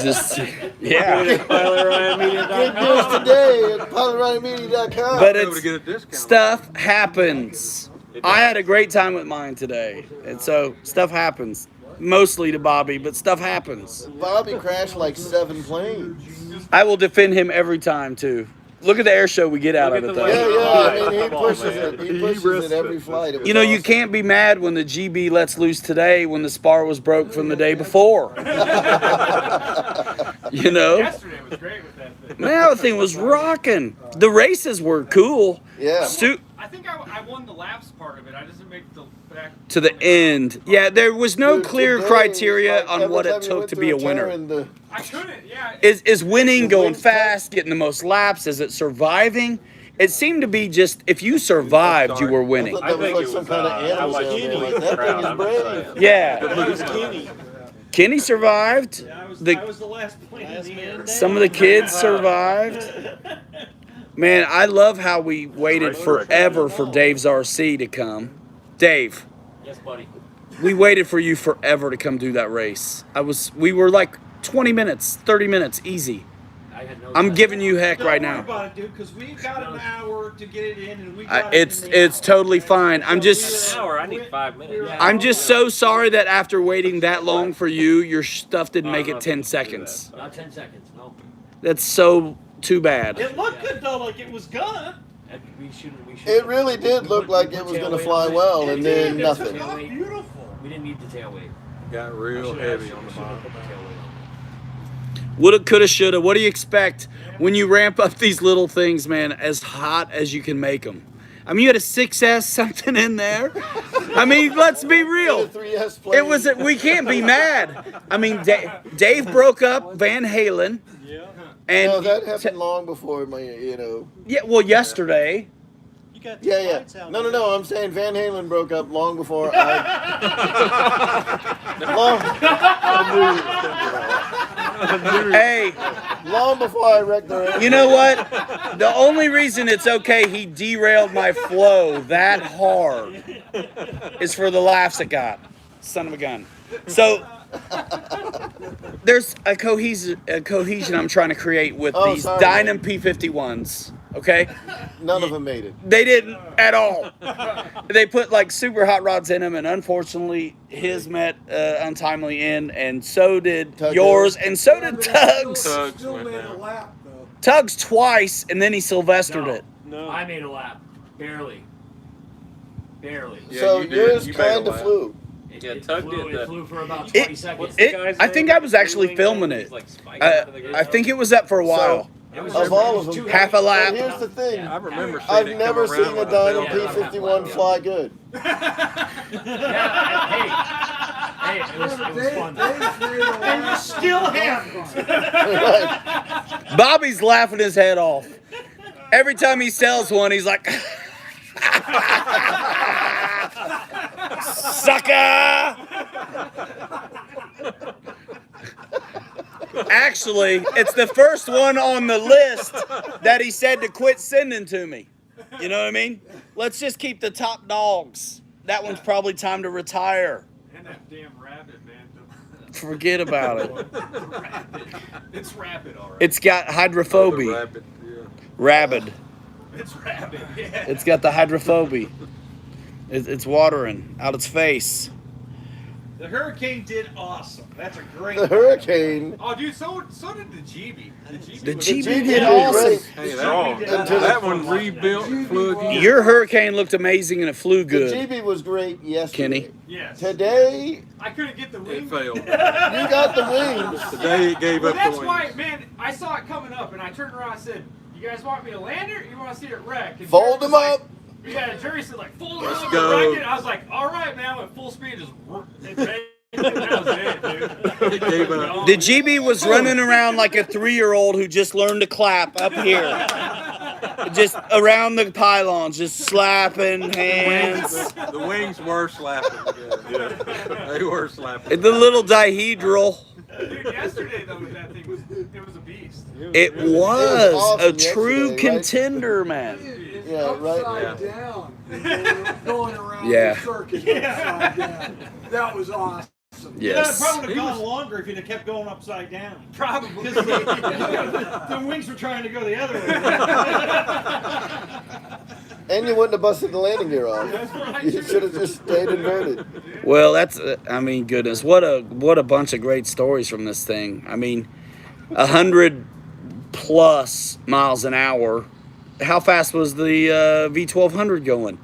Just yeah. Good news today at PilotRyanMedia.com. But Able to get a it's discount. stuff happens. I had a great time with mine today, and so stuff happens. Mostly to Bobby, but stuff happens. Bobby crashed like 7 planes. I will defend him every time too. Look at the air show we get out of it though. Yeah, I mean, he Come on, pushes man. it. He He pushes risked it every it. flight. It was You know, you awesome. can't be mad when the GB lets loose today when the spar was broke from the day before. You know? Yesterday was great with that thing. Man, that thing was rocking. The races were cool. Yeah. I think I won the laps part of it. I didn't make the back To the end. Yeah, there was no Dude, clear today, criteria like, on every what time it you took went to through be a turn winner. and the- I couldn't, yeah. Is winning, going wings fast, getting the most laps? Is it surviving? It seemed to be just if you survived, you were I winning. thought that was like some kind of animal like down there. Kenny. Like, that thing is brave. Yeah. Kenny survived. I was The, the last plane in the end. some of the kids survived. Man, I love how we waited forever for Dave's RC to come. Dave, Yes, buddy. we waited for you forever to come do that race. We were like 20 minutes, 30 minutes, easy. I had no I'm giving you heck Don't right worry now. about it, dude, because we got an hour to get it in, and we got it It's in the it's hour. totally fine. I'm just hour. I need 5 minutes. I'm just so sorry that after waiting that long for you, your stuff didn't make it 10 seconds. Not 10 seconds, no. That's so too bad. It looked good though, like it was gonna. We should. It really did look like it was going to fly well, and then It nothing. took off beautiful. We didn't need the tail weight. Got real heavy on the bottom. Put the tail weight on. Woulda, coulda, shoulda. What do you expect when you ramp up these little things, man, as hot as you can make them? I mean, you had a 6S something in there. I mean, let's be real. The 3S plane. It was. We can't be mad. I mean, Dave broke up Van Halen. And No, that happened long before my, yeah, well, yesterday. You got Yeah. No. I'm saying Van Halen broke up long before I. Hey, long before I wrecked the. you know what? The only reason it's okay he derailed my flow that hard is for the laughs it got. Son of a gun. So there's a cohesion I'm trying to create with Oh, these sorry, Dynam P51s. Okay, None of them made it. they didn't at all. They put like super hot rods in them, and unfortunately, his met untimely end, and so did Tug yours, did. and so did Tug's. Tugs Still went made a down. lap though. Tug's twice, and then he Sylvestered it. No. I made a lap. Barely. Barely. Yeah, So you did. yours You made a kind of lap. flew. Yeah, Tug flew, did that. It flew for about It- 20 seconds. I think I was actually filming it. I think it was up for a while. It was Of all of them, Half a lap. But here's the thing. Yeah. I remember seeing I've it never come around seen a with Dynam bell. P51 fly good. Hey, it was fun. Dave's made a lap. Still haven't. Right. Bobby's laughing his head off. Every time he sells one, he's like, sucker! Actually, it's the first one on the list that he said to quit sending to me. You know what I mean? Let's just keep the top dogs. That one's probably time to retire. And that damn rabbit, man. Forget about it. It's rabid, all right. It's got hydrophobia. Rapid, yeah. Rabid. It's rabid, yeah. It's got the hydrophobia. It's watering out its face. The Hurricane did awesome. That's a great. The Hurricane. Oh, dude, so did the GB. The was- GB GB did did awesome. great. Hey, Strong. that one rebuilt and flew again. Your Hurricane looked amazing and it flew The good. GB was great yesterday. Kenny. Yes. Today, I couldn't get the It wing. failed. you got the wings. Today it gave Well, up that's the why, wings. man. I saw it coming up, and I turned around and said, "You guys want me to land it? Or you want to see it wreck?" And Fold Jerry them was like- up. Yeah, Jerry said like fold Let's them up go. and wreck it. I was like, "All right, man." I went full speed, just that was it, dude. It gave up. The GB was running around like a 3-year-old who just learned to clap up here. Just around the pylons, just slapping hands. The wings were slapping together. Yeah. They were slapping. The little dihedral. Dude, yesterday though, that thing was a beast. It was awesome a true yesterday, right? contender, man. It's Yeah, right. upside down. And going around Yeah. the circuit upside down. That was awesome. Yes. That probably would have gone longer if you'd have kept going upside down. Probably. The wings were trying to go the other way. And you wouldn't have busted the landing gear off. You should have just stayed inverted. Well, that's I mean, goodness, what a bunch of great stories from this thing. I mean, 100 plus miles an hour. How fast was the V1200 going?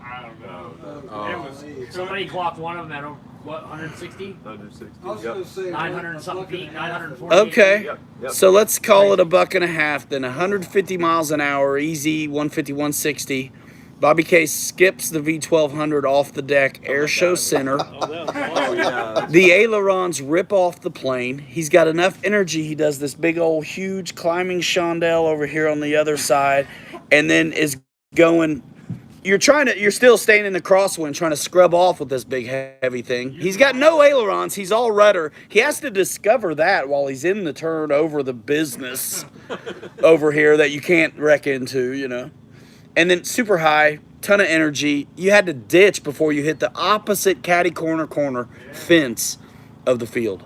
I don't know. Oh. It was Somebody clocked one of them at, what, 160? 160. I was going to say 900 and a something buck and feet, a half. 940. Okay, Yep. so let's call it $1.50, then 150 miles an hour, easy 150, 160. Bobby Case skips the V1200 off the deck, air show center. Oh, yeah. The ailerons rip off the plane. He's got enough energy. He does this big old huge climbing chandelle over here on the other side, and then is going. You're still staying in the crosswind, trying to scrub off with this big heavy thing. He's got no ailerons. He's all rudder. He has to discover that while he's in the turn over the business over here that you can't wreck into, you know. And then super high, ton of energy. You had to ditch before you hit the opposite catty corner fence of the field.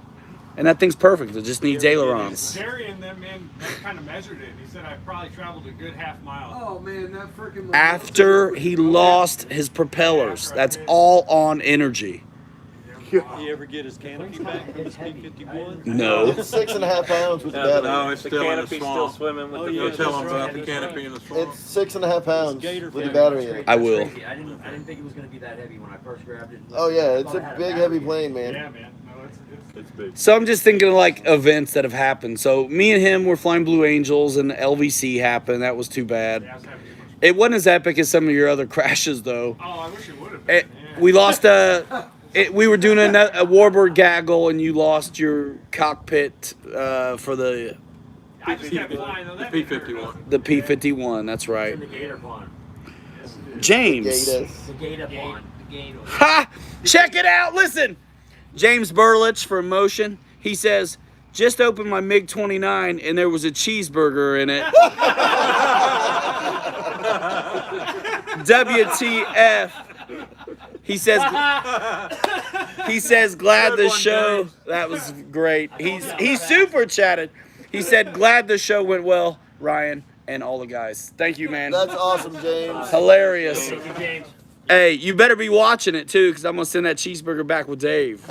And that thing's perfect. It just needs ailerons. Jerry and them man kind of measured it. He said I probably traveled a good half mile. Oh man, that freaking. After he lost his propellers, that's all on energy. You ever get his canopy back from his P51? No. It's 6.5 pounds with the battery. No, it's The still in the canopy's still swamp. swimming with Oh, the yeah, fish. tell them That's about right, the that's canopy right. in the swamp. It's 6.5 pounds Gator with the fan. battery in it. I will. I didn't think it was going to be that heavy when I first grabbed it. Oh yeah, it's I thought it a had big battery heavy in it. plane, man. Yeah, man. No, It's big. So I'm just thinking of like events that have happened. So me and him were flying Blue Angels and LVC happened. That was too bad. I was having too much. It wasn't as epic as some of your other crashes though. Oh, I wish it would have been. Yeah. We lost we were doing a warbird gaggle, and you lost your cockpit for the I just kept flying though. That P51. P51. That's right. In the gator pond. James. Gators. The gator pond. The gator. Ha! Check it out. Listen, James Burlich for Emotion. He says, just opened my MiG-29 and there was a cheeseburger in it. WTF? He says, glad Good the one, show. James. That was great. He's super chatted. He said, glad the show went well, Ryan, and all the guys. Thank you, man. That's awesome, James. Hilarious. Thank you, James. Hey, you better be watching it too, because I'm gonna send that cheeseburger back with Dave.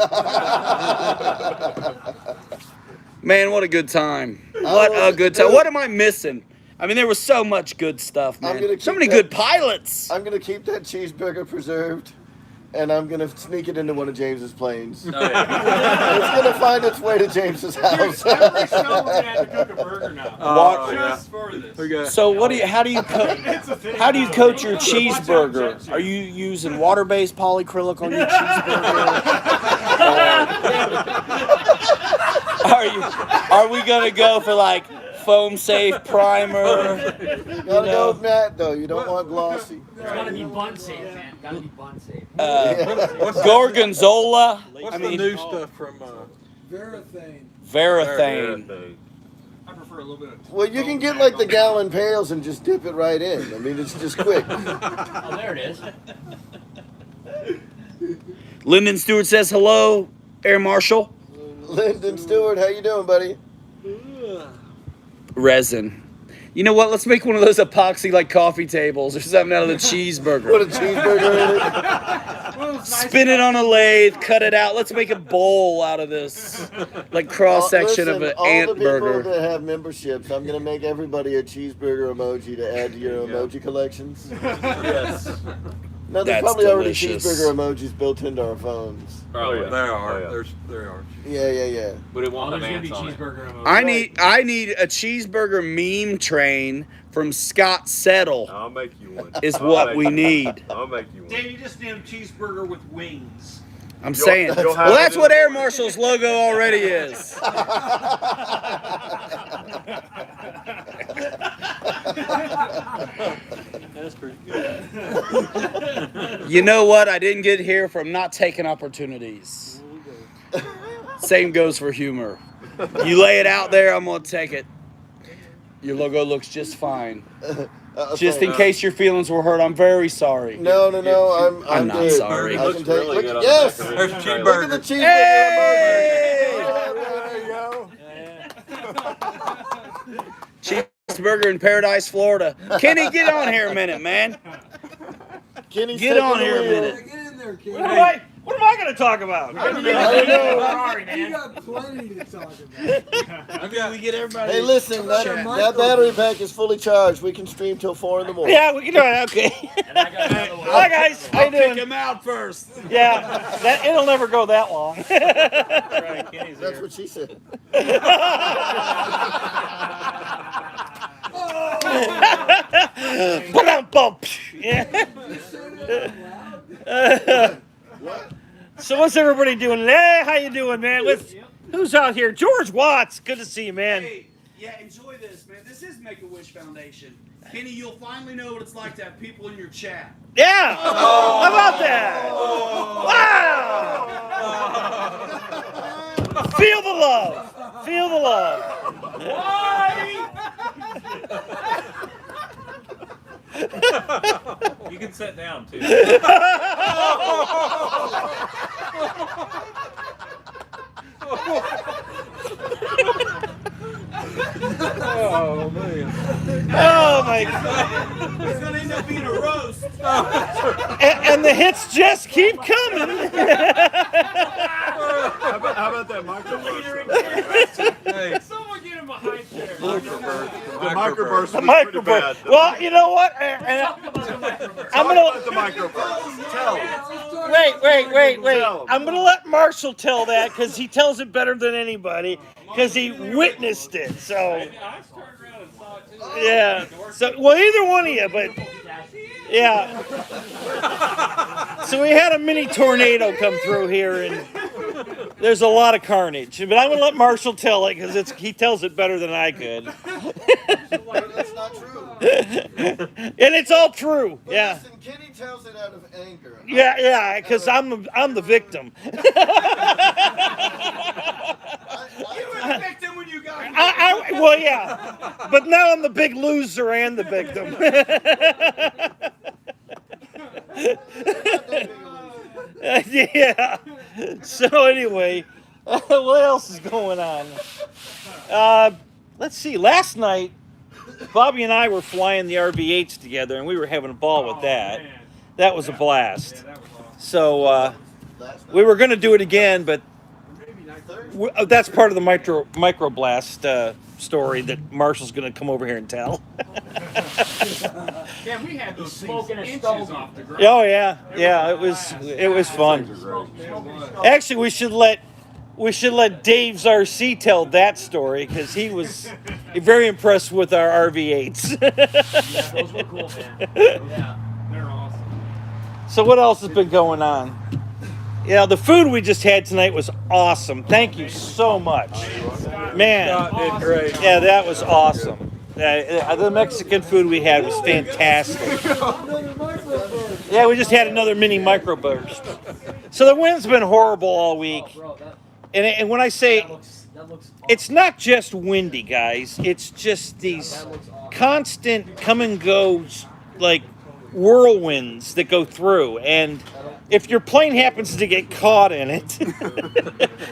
Man, what a good time. What a good time. What am I missing? I mean, there was so much good stuff, man. So many good pilots. I'm gonna keep that cheeseburger preserved, and I'm gonna sneak it into one of James's planes. Oh, yeah. It's gonna find its way to James's house. Every show we're gonna have to cook a burger now. Oh, yeah. Just for this. Okay. So how do you coat your cheeseburger? Are you using water-based polyacrylic on your cheeseburger? Are we gonna go for like foam safe primer? You gotta go with Matt though. You don't want glossy. It's gotta be bun safe, man. Gotta be bun safe. Gorgonzola. What's the new stuff from? Verathane. Verathane. I prefer a little bit of. Well, you can get like the gallon pails and just dip it right in. I mean, it's just quick. Oh, there it is. Lyndon Stewart says hello, Air Marshal. Lyndon Stewart, how you doing, buddy? Resin. You know what? Let's make one of those epoxy like coffee tables or something out of the Put cheeseburger. a cheeseburger in it. Spin it on a lathe, cut it out. Let's make a bowl out of this, like cross section of an all ant the people burger. that have memberships, I'm gonna make everybody a cheeseburger emoji to add to your emoji collections. Yes. No, there's That's probably delicious. already cheeseburger emojis built into our phones. Oh, yeah. There are. Oh, yeah. There are. Yeah. But it won't Oh, have there's gonna be ants on it. cheeseburger emojis. I need a cheeseburger meme train from Scott Settle. I'll make you one. Is what we need. I'll make you one. Dave, you just need a cheeseburger with wings. I'm saying. you'll have Well, that's it what in- Air Marshal's logo already is. That's pretty good. You know what? I didn't get here from not taking opportunities. Same goes for humor. You lay it out there, I'm gonna take it. Your logo looks just fine. Just in case your feelings were hurt, I'm very sorry. No, I'm not good. sorry. I Looks can take. really Look, good on yes. the back of There's it. cheeseburger. Look at the cheeseburger Hey! emoji. Cheeseburger in Paradise, Florida. Kenny, get on here a minute, man. Kenny's Get taking on the here a wheel. minute. Get in there, kid. What am I going to talk about? I don't know. Sorry, You man. got plenty to talk about. We get everybody. Hey, listen, that battery pack is fully charged. We can stream till 4 in the morning. Yeah, we can do it. Okay. And I got another one. Hi guys, how you I'll kick doing? him out first. Yeah, it'll never go that long. That's what she said. Yeah. So what's everybody doing? Hey, how you doing, man? Who's out here? George Watts. Good to see you, man. Hey, yeah, enjoy this, man. This is Make-A-Wish Foundation. Kenny, you'll finally know what it's like to have people in your chat. Yeah. How about that? Wow. Feel the love. Feel the love. You can sit down too. Oh man. Oh my God. It's gonna end up being a roast. And the hits just keep coming. How about that microburst? Hey, Someone get him a high chair. the microburst. The was pretty bad. microburst. Well, you know what? I'm gonna Talk about the microburst. Tell 'em. wait. Tell 'em. I'm gonna let Marshall tell that because he tells it better than anybody because he witnessed it. So yeah. So well, either one of you, but yeah. So we had a mini tornado come through here, and there's a lot of carnage. But I'm gonna let Marshall tell it because he tells it better than I could. That's not true. And it's all true. But Yeah. listen, Kenny tells it out of anger. Yeah, because I'm the victim. You were the victim when you got here. Well, yeah, but now I'm the big loser and the victim. Yeah. So anyway, what else is going on? Let's see. Last night, Bobby and I were flying the RV-8s together, and we were having a ball with that. That was a blast. So we were going to do it again, but that's part of the microblast story that Marshall's going to come over here and tell. Yeah, we had these smoking a stove off the ground. Oh yeah, it was fun. Actually, we should let Dave's RC tell that story because he was very impressed with our RV-8s. Yeah, those were cool, man. Yeah, they're awesome. So what else has been going on? Yeah, the food we just had tonight was awesome. Thank you so much, man. Scott did great. Yeah, that was awesome. The Mexican food we had was fantastic. Yeah, we just had another mini microburst. So the wind's been horrible all week. And when I say it's not just windy, guys, it's just these constant come and goes, like whirlwinds that go through. And if your plane happens to get caught in it,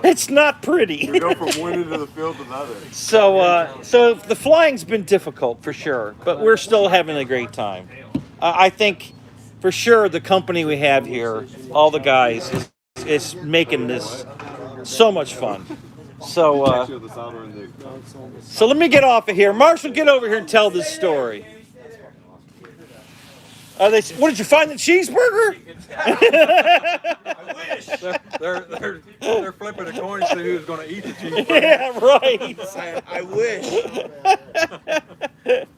it's not pretty. We go from one end of the field to another. So the flying's been difficult for sure, but we're still having a great time. I think for sure the company we have here, all the guys, is making this so much fun. So let me get off of here. Marshall, get over here and tell this story. What did you find, the cheeseburger? I wish. They're flipping a coin to see who's going to eat the cheeseburger. Yeah, right. I wish.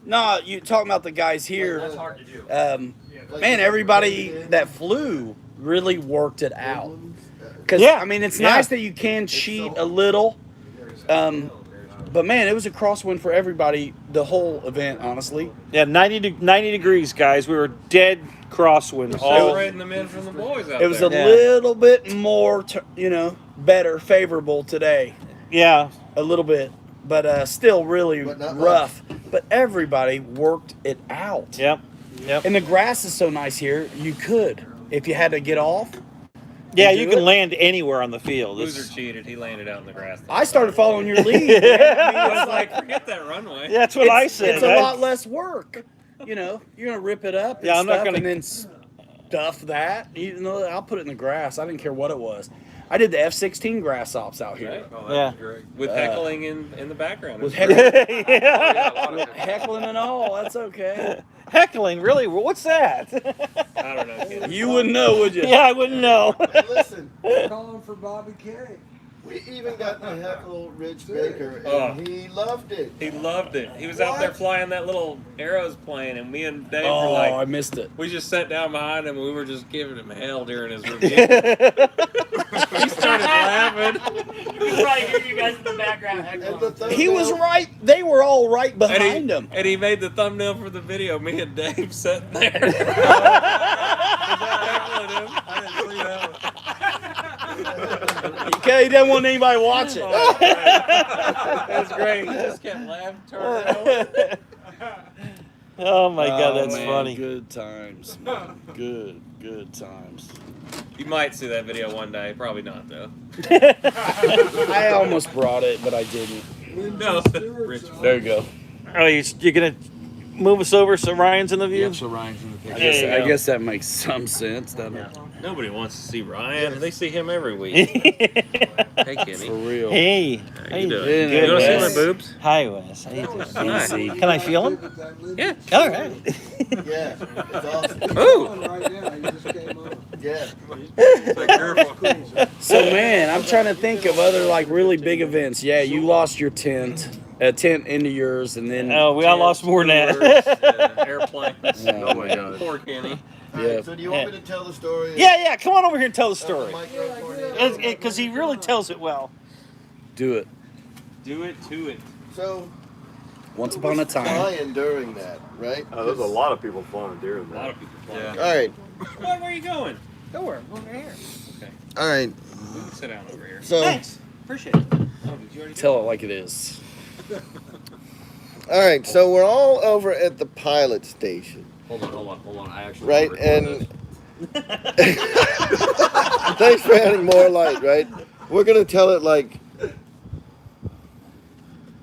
No, you talking about the guys here. That's hard to do. Man, everybody that flew really worked it out. Because, Yeah. I mean, it's Yeah. nice that you can cheat a little. But, man, it was a crosswind for everybody the whole event, honestly. Yeah, 90 degrees, guys. We were dead crosswind. Separating the men from the boys out It was there. a little bit more, better, favorable today. Yeah. A little bit. But still really But not rough. But everybody worked it out. Yep. And the grass is so nice here, you could. If you had to get off. Yeah, do you can it. land anywhere on the field. Loser It's- cheated. He landed out in the grass. I started following your lead. Man. I mean, I was it's like, forget that runway. That's what I said. It's a lot less work. You're gonna rip it up. And Yeah, I'm not stuff gonna- and then stuff that. I'll put it in the grass. I didn't care what it was. I did the F-16 grass ops out here. Right? Oh, that Yeah. was great. With heckling in the background. With Yeah. heckling and all. That's okay. Heckling, really? What's that? I don't know. Kid. You wouldn't know, would you? Yeah, I wouldn't know. Listen, Calling for Bobby K. we even got to heckle Rich Baker, and Oh. he loved it. He loved it. He was out there flying that little arrows plane, and me and Dave were Oh, like, I missed it. we just sat down behind him, and we were just giving him hell during his review. He started laughing. You can probably hear you guys in the background. And the thumbnail, He was right. They were all right behind him. And he made the thumbnail for the video. Me and Dave sitting there. I didn't see that one. Okay, he didn't want anybody watching. That was great. He just kept laughing. Turning over. Oh my God, Oh, that's man, funny. Good times. Good times. You might see that video one day. Probably not, though. I almost brought it, but I didn't. No. Rich. There you go. Oh, you're gonna move us over so Ryan's in the view? So Ryan's in the picture. There you I go. guess that makes some sense, doesn't it? Nobody wants to see Ryan. They see him every week. Hey, Kenny. For real. Hey, How how you doing? doing? You want to see Wes? my boobs? Hi, Wes. How you doing? Easy. Can I feel him? Yeah. All right. Yeah, it's awesome. Ooh. Right now, you just came on. Yeah. So man, I'm trying to think of other like really big events. Yeah, you lost your tent into yours, and then Oh, we all lost more than that. Airplane. Oh my God. Poor Kenny. All right, so do you want me to tell the story? Yeah, come on over here and tell the story. Micro tornado? Because he really tells it well. do it. Do it to it. So, Once upon a time. flying during that, right? There's a lot of people flying during A lot that. of people flying. Yeah. All right, Where are you going? Nowhere. I'm over here. Okay. all right. We can sit down over here. So, Thanks. Appreciate it. Oh, did you already Tell it like it is. all right. So we're all over at the pilot station, Hold on. I actually right? wanna record And this. thanks for adding more light, right? We're gonna tell it like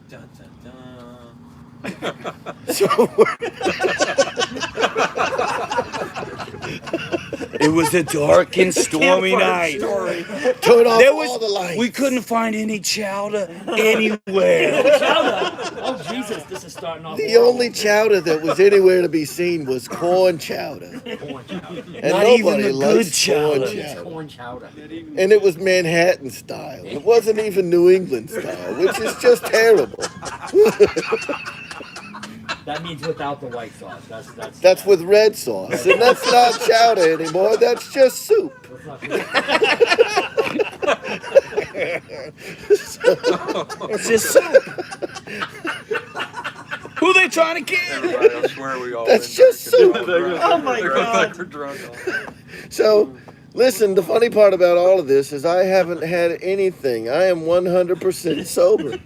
Dun, dun, dun. So It was a dark and stormy night. turn off all the lights. We couldn't find any chowder anywhere. Oh Jesus, this is starting off. The only chowder that was anywhere to be seen was corn chowder. And Not even nobody the likes good corn chowder. chowder. Corn chowder. And it was Manhattan style. It wasn't even New England style, which is just terrible. That means without the white sauce. That's with red sauce. And that's not chowder anymore. That's just soup. It's just soup. Who they trying to kill? Everybody, I swear we all. That's been just drinking. soup. Oh my They're gonna God. think we're drunk. So, listen, the funny part about all of this is I haven't had anything. I am 100% sober.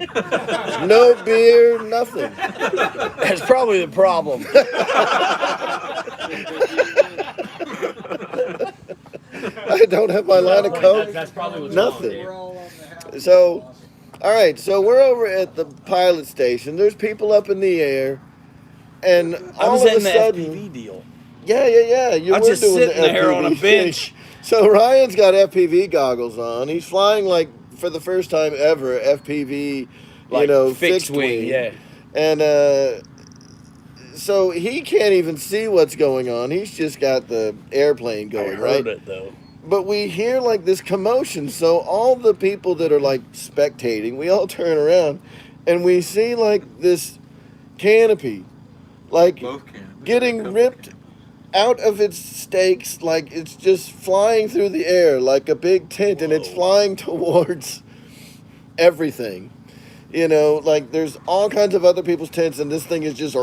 No beer, nothing. That's probably the problem. I don't have my line of coke. That's probably what's Nothing. We're all on the house. So, all right, so we're over at the pilot station. There's people up in the air, and I all was of a in the sudden, FPV deal. yeah. You I were was just doing sitting the there on a FPV. bench. So Ryan's got FPV goggles on. He's flying like for the first time ever FPV, Like fixed wing. yeah. And so he can't even see what's going on. He's just got the airplane I going, heard right? it though. But we hear like this commotion. So all the people that are like spectating, we all turn around and we see like this canopy, like Both can. getting ripped out of its stakes, like it's just flying through the air like a big tent, and it's flying towards everything. You know, like there's all kinds of other people's tents, and this thing is just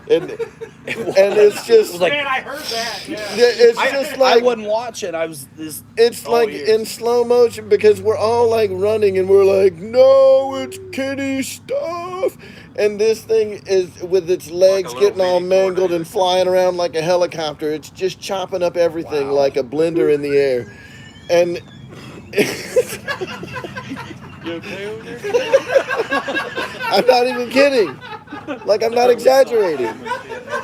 and it's just like- Man, I heard that. Yeah. it's just like I wasn't watching. I was this. it's like years. in slow motion because we're all like running and we're like, no, it's Kenny's stuff. And this thing is with its legs little getting all mini mangled tornado. and flying around like a helicopter. It's just chopping up everything like a blender in the air. And I'm not even kidding. Like, I'm not exaggerating.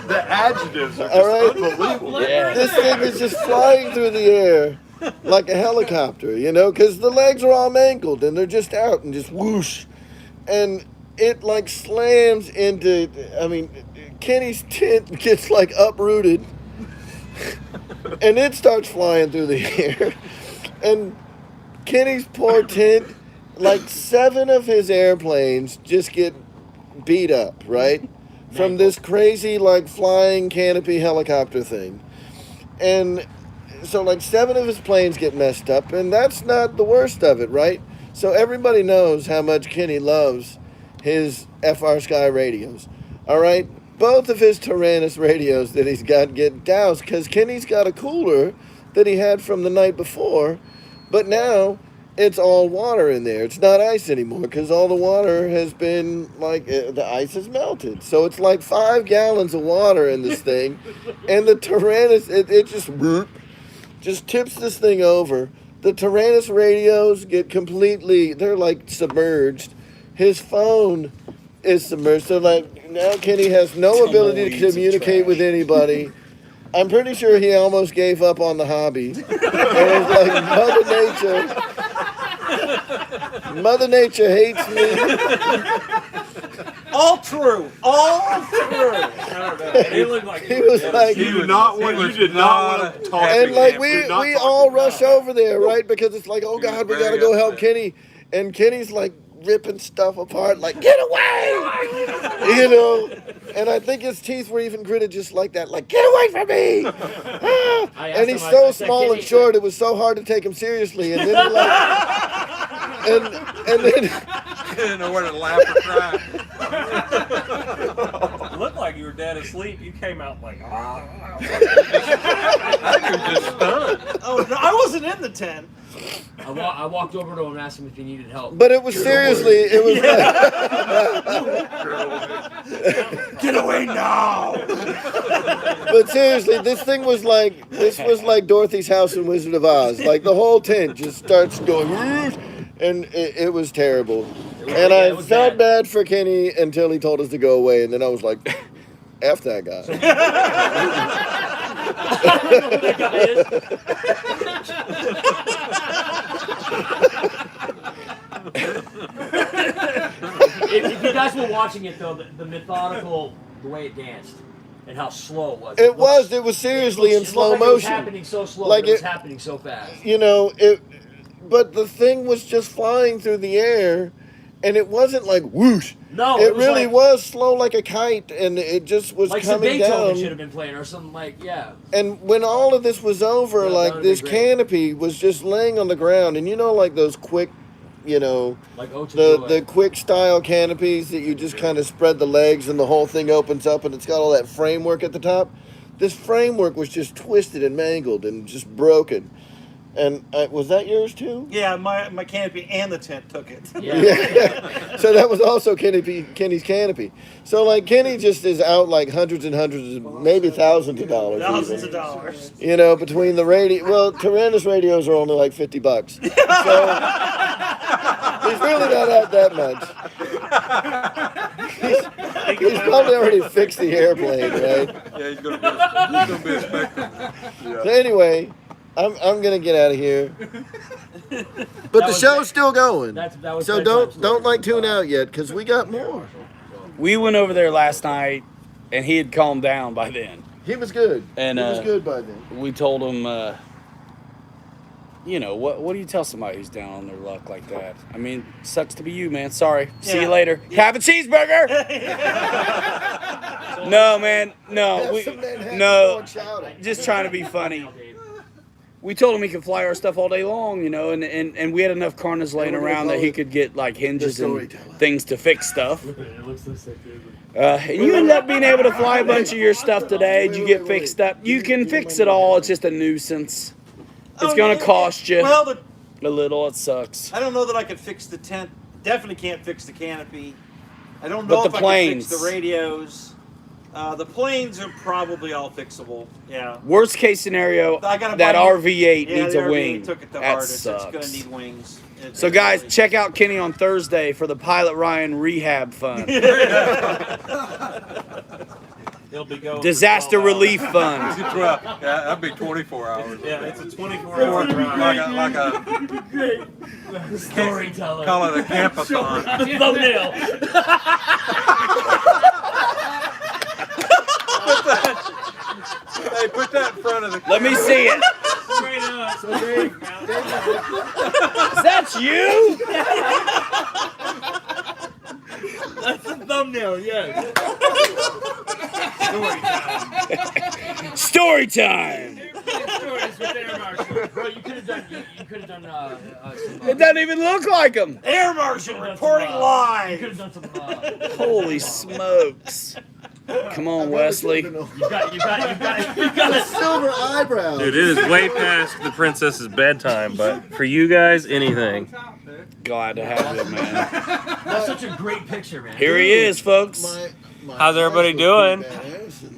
The adjectives are All just right? unbelievable. Yeah. This thing is just flying through the air like a helicopter, you know, because the legs are all mangled and they're just out and just whoosh. And it like slams into, I mean, Kenny's tent gets like uprooted and it starts flying through the air. And Kenny's poor tent, like 7 of his airplanes just get beat up, right? From this crazy like flying canopy helicopter thing. And so like 7 of his planes get messed up, and that's not the worst of it, right? So everybody knows how much Kenny loves his FR Sky radios. All right? Both of his Tyrannus radios that he's got get doused because Kenny's got a cooler that he had from the night before, but now it's all water in there. It's not ice anymore because all the water has been like the ice has melted. So it's like 5 gallons of water in this thing, and the Tyrannus it just tips this thing over. The Tyrannus radios get completely, they're like submerged. His phone is submerged. So like now Kenny has no ability to Tumbleweeds of communicate with trash. anybody. I'm pretty sure he almost gave up on the hobby. It was like Mother Nature hates me. All true. All true. He looked like He was like, You did not want to talk and to like him. we Did not talk all to rush him. over there, right? Because it's like, oh God, we very gotta go help upset. Kenny. And Kenny's like ripping stuff apart, like, get away! You know? And I think his teeth were even gritted just like that, like, get away from me! Ah! I asked And he's him, so I said, small and "Kenny." short, it was so hard to take him seriously. And then he like, and then I didn't know whether to laugh or cry. It looked like you were dead asleep. You came out like, I think he was just stunned. Oh, no, I wasn't in the tent. I walked over to him and asked him if he needed help. but it was seriously, it was like, Get away now! but seriously, this was like Dorothy's house in Wizard of Oz. Like the whole tent just starts going, and it was terrible. And I felt bad for Kenny until he told us to go away, and then I was like, F that guy. If you guys were watching it though, the methodical, the way it danced, and how slow it was. It was seriously in slow like motion. It was happening so slow, like it was happening so fast. But the thing was just flying through the air, and it wasn't like whoosh. No, it really was slow like a kite, and it just was like coming some Beethoven down. should have been playing, or something And when all of this was over, this canopy was just laying on the ground, and like those quick, like the quick style canopies that you just kind of spread the legs and the whole thing opens up and it's got all that framework at the top. This framework was just twisted and mangled and just broken. And was that yours too? Yeah, my canopy and the tent took it. Yeah. So that was also Kenny's canopy. So Kenny just is out like hundreds and hundreds, maybe thousands of dollars. Thousands of dollars. Between the radio. Well, Tyrannus radios are only like $50. So he's really not out that much. He's probably already fixed the airplane, right? Yeah, he's gonna be a spectrum. Yeah. So anyway, I'm gonna get out of here. But the show's still going. That was so don't tune out yet, because we got more. We went over there last night, and he had calmed down by then. He was good. And he was good by then. We told him, what do you tell somebody who's down on their luck like that? I mean, sucks to be you, man. Sorry. See you later. Have a cheeseburger. No, man. No. Just trying to be funny. We told him he could fly our stuff all day long, and we had enough carnas laying around that he could get hinges and things to fix stuff. And you ended up being able to fly a bunch of your stuff today. Did you get fixed up? You can fix it all. It's just a nuisance. It's going to cost you a little. It sucks. I don't know that I could fix the tent. Definitely can't fix the canopy. I don't know if I can fix the radios. The planes are probably all fixable. Yeah. Worst case scenario, that RV8 needs a wing. Took it the that hardest. sucks. It's going to need wings. So guys, check out Kenny on Thursday for the Pilot Ryan Rehab Fund. He'll be going Disaster Relief Fund. Yeah, that'd be 24 hours. Yeah, it's a 24-hour drive. Like a storyteller. Call it a campathon. Thumbnail. Hey, put that in front of the. Let me see it. Straight up. Is that you? That's the thumbnail, yes. Story time. Bro, you could have done. You could have done. It doesn't even look like him. Air Marshal reporting live. You could have done some. Holy smokes! Come on, Wesley. You got a Silver eyebrows. Dude, it is way past the princess's bedtime, but for you guys, anything. Glad to have you, man. That's such a great picture, man. Here he is, folks. How's everybody doing?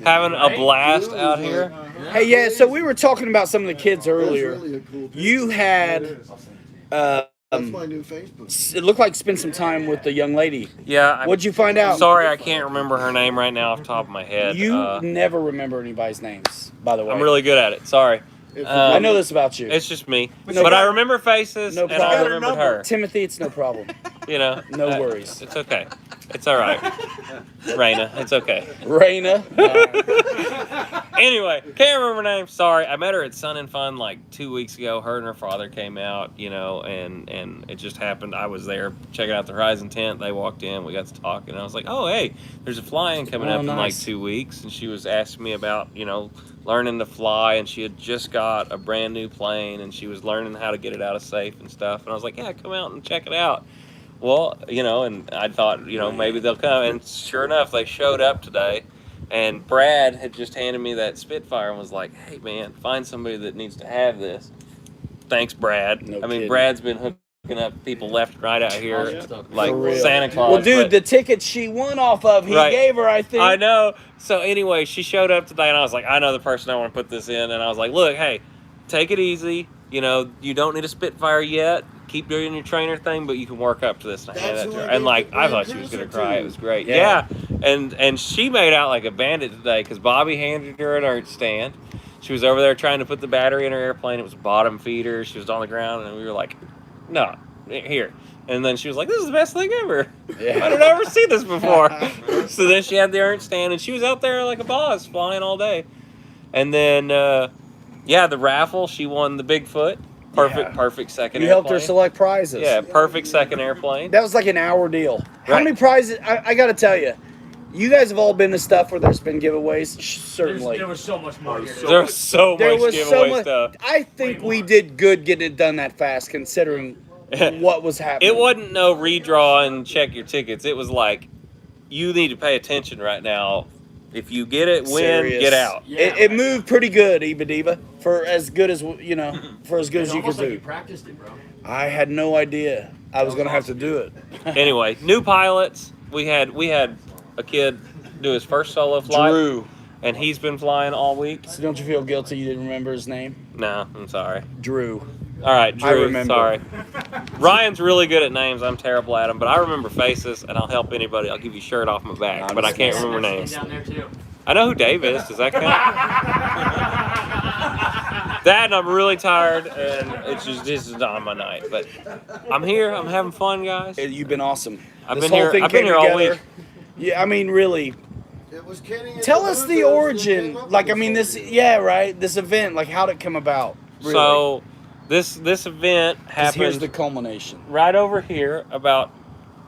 Having a blast out here? Hey, yeah. So we were talking about some of the kids earlier. You had. That's my new Facebook. It looked like spend some time with the young lady. Yeah. What'd you find out? Sorry, I can't remember her name right now off the top of my head. You never remember anybody's names, by the way. I'm really good at it. Sorry. I know this about you. It's just me. But I remember faces, No and I problem. remembered her. Timothy, it's no problem. No worries. It's okay. It's all right. Raina, it's okay. Raina. Anyway, can't remember her name. Sorry. I met her at Sun and Fun like 2 weeks ago. Her and her father came out, and it just happened. I was there checking out the Horizon tent. They walked in. We got to talking. I was like, oh, hey, there's a fly-in coming up in like 2 weeks. And she was asking me about, learning to fly. And she had just got a brand new plane. And she was learning how to get it out of safe and stuff. And I was like, yeah, come out and check it out. Well, and I thought, maybe they'll come. And sure enough, they showed up today. And Brad had just handed me that Spitfire and was like, hey, man, find somebody that needs to have this. Thanks, Brad. No I mean, kidding. Brad's been hooking up people left and right out here like For real. Santa Claus. Well, dude, but- the tickets she won off of, he Right. gave her, I think. I know. So anyway, she showed up today, and I was like, I know the person I want to put this in. And I was like, look, hey, take it easy. you know, you don't need a Spitfire yet. Keep doing your trainer thing, but you can work up to this. And I handed that to her. And like, I thought she was gonna cry. It was great. Yeah. And she made out like a bandit today because Bobby handed her an Ernst stand. She was over there trying to put the battery in her airplane. It was a bottom feeder. She was on the ground, and we were like, "No, here." And then she was like, "This is the best thing ever. I did ever see this before." So then she had the Ernst stand, and she was out there like a boss, flying all day. And then, the raffle. She won the Bigfoot. Perfect second You airplane. helped her select prizes. Yeah, perfect second airplane. That was like an hour deal. How Right. many prizes? I got to tell you, you guys have all been to stuff where there's been giveaways. Certainly. There was so much more here. There was so There much was so giveaway much. stuff. I think we did good getting it done that fast, considering what was happening. It wasn't no redraw and check your tickets. It was like, you need to pay attention right now. If you get it, win, Serious. get out. It moved pretty good, Eva Diva, for as good as for as good as you could do. You practiced it, bro. I had no idea I was gonna have to do it. Anyway, new pilots. We had a kid do his first solo flight. Drew. And he's been flying all week. So don't you feel guilty you didn't remember his name? No, I'm sorry. Drew. All right, Drew. I remember. Sorry. Ryan's really good at names. I'm terrible at them, but I remember faces, and I'll help anybody. I'll give you a shirt off my back, but I can't remember names. Down there too. I know who Dave is. Does that count? Dad, and I'm really tired, and this is not on my night. But I'm here. I'm having fun, guys. You've been awesome. I've This been whole here. thing I've been came here all together. week. Yeah, I mean, really. It was Kenny and Tell us the Bruce origin. that came up Like, with I mean, this this. Yeah, right. This event. Like, how'd it come about? Really? So, this event 'Cause happened here's the culmination. right over here, about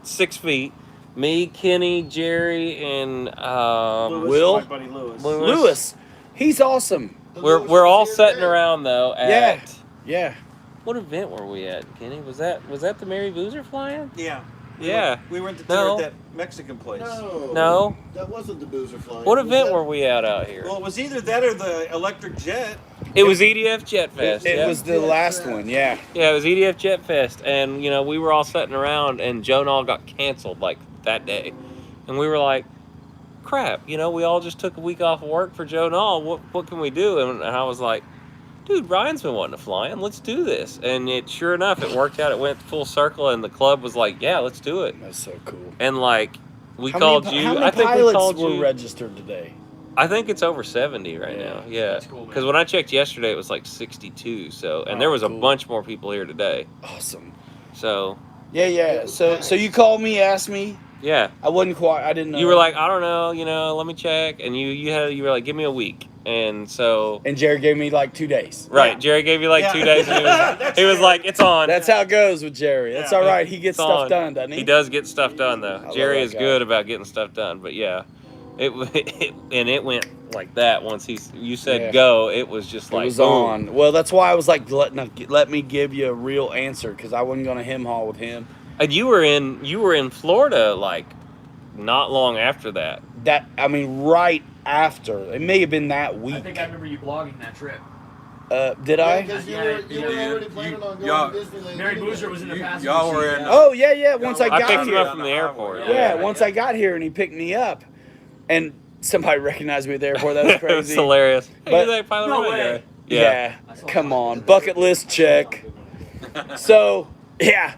6 feet. Me, Kenny, Jerry, and Will? My buddy Lewis. Lewis. He's awesome. We're all sitting around though at Yeah. Yeah. what event were we at, Kenny? Was that the Mary Boozer flying? Yeah. Yeah. We went to No. that Mexican place. No. That wasn't the Boozer flying. What Was event that- were we at out here? Well, it was either that or the electric jet. It was EDF Jet Fest. It yeah. was the last one. Yeah. Yeah, it was EDF Jet Fest, and we were all sitting around, and Joe Nall got canceled like that day, and we were like, "Crap!" We all just took a week off of work for Joe Nall. What can we do? And I was like, "Dude, Ryan's been wanting to fly, and let's do this." And sure enough, it worked out. It went full circle, and the club was like, "Yeah, let's do it." That's so cool. And like, we How called many, you. How many I think we pilots called were you. registered today? I think it's over 70 right now. Yeah, That's cool, man. because when I checked yesterday, it was like 62. So, and there was a cool. bunch more people here today. Awesome. So, Yeah. So you called me, asked me. yeah. I wasn't quite. I didn't know. You were like, I don't know, let me check, and you were like, give me a week, and so And Jared gave me like 2 days. right, Jerry gave you like 2 days, and he was like, it's on. That's how it goes with Jerry. That's Yeah. all right. He gets It's stuff on. done, doesn't he? He does get stuff done though. love Jerry that is guy. good about getting stuff done, but yeah, it went like that once you said Yeah. go. It was just It like was boom. on. Well, that's why I was like, let me give you a real answer because I wasn't gonna hem haul with him. And you were in Florida like not long after that. Right after. It may have been that I week. think I remember you blogging that trip. Did Yeah, I? because you Yeah, were yeah. already planning on going y'all- to Disneyland. Mary anyway. Boozer was in the passenger y'all were seat. in, Oh yeah. Once I I got picked you here. up from the airport. Yeah, once I got here and he picked me up, and somebody recognized me at the airport. That was It was crazy. hilarious. Hey, But- you're that pilot No Ryan way. guy. Yeah. Come on, bucket list check. So yeah.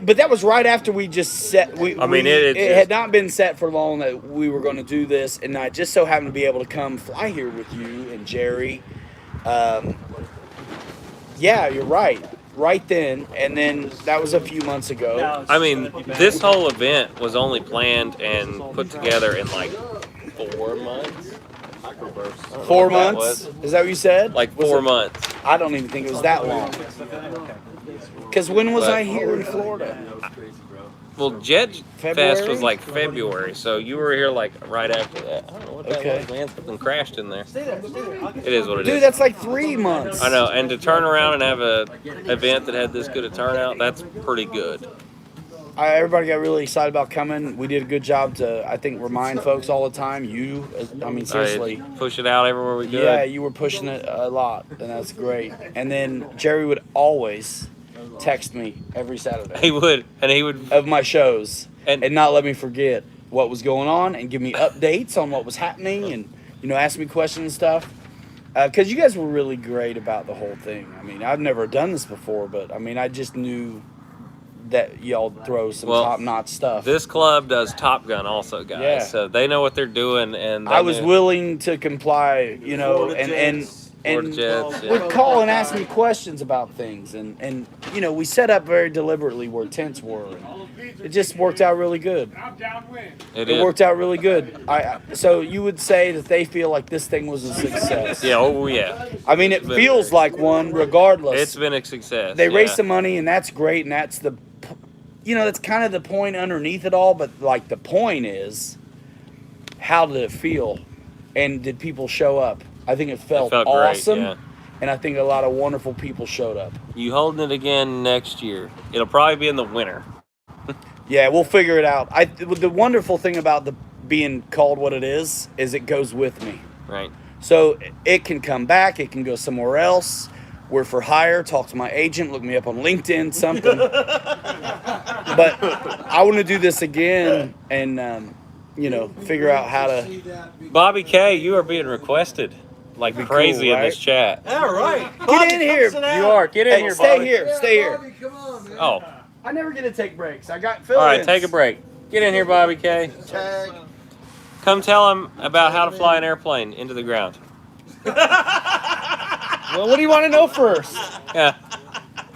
But that was right after we just set. It had not been set for long that we were going to do this, and I just so happened to be able to come fly here with you and Jerry. Yeah, you're right. Right then, and then that was a few months ago. I mean, this whole event was only planned and put together in like 4 months. 4 what that months? Is that what you said? Like Was 4 it- months. I don't even think it was that long. Because when was But- I here in Florida? Well, Jet Fest February? was like February, so you were here like right after that. I don't know what that Okay. was, man. Something crashed in there. It is what it Dude, is. that's like 3 months. I know, and to turn around and have a event that had this good a turnout, that's pretty good. Everybody got really excited about coming. We did a good job to, I think, remind folks all the time. Seriously. Push it out everywhere we could. Yeah, you were pushing it a lot, and that's great. And then Jerry would always text me every Saturday He would, and he would. of my shows And- and not let me forget what was going on and give me updates on what was happening and, ask me questions and stuff. because you guys were really great about the whole thing. I mean, I've never done this before, but I mean, I just knew that y'all throw some top-notch stuff. This club does Top Gun also, guys. Yeah. So they know what they're doing, and I was willing to comply, you know, and would call and ask me questions about things, and you know, we set up very deliberately where tents were. And it just worked out really good. It worked out really good. So you would say that they feel like this thing was a success? Yeah. Oh yeah. I mean, it feels like one, regardless. It's been a success. They raised some money, and that's great, and that's the, you know, that's kind of the point underneath it all. But like the point is, how did it feel, and did people show up? I think it felt awesome, great, yeah. And I think a lot of wonderful people showed up. You holding it again next year? It'll probably be in the winter. Yeah, we'll figure it out. The wonderful thing about the being called what it is it goes with me. Right. So it can come back. It can go somewhere else. We're for hire. Talk to my agent. Look me up on LinkedIn. Something. But I want to do this again and you know, figure out how to. Bobby K, you are being requested like crazy cool, right? in this chat. All right. Get in here. You are. Get in here, Stay Bobby. here. Stay here. Bobby, come on, man. Oh. I never get to take breaks. I got fill-ins. All right, take a break. Get in here, Bobby K. Come tell him about how to fly an airplane into the ground. Well, what do you want to know first? Yeah.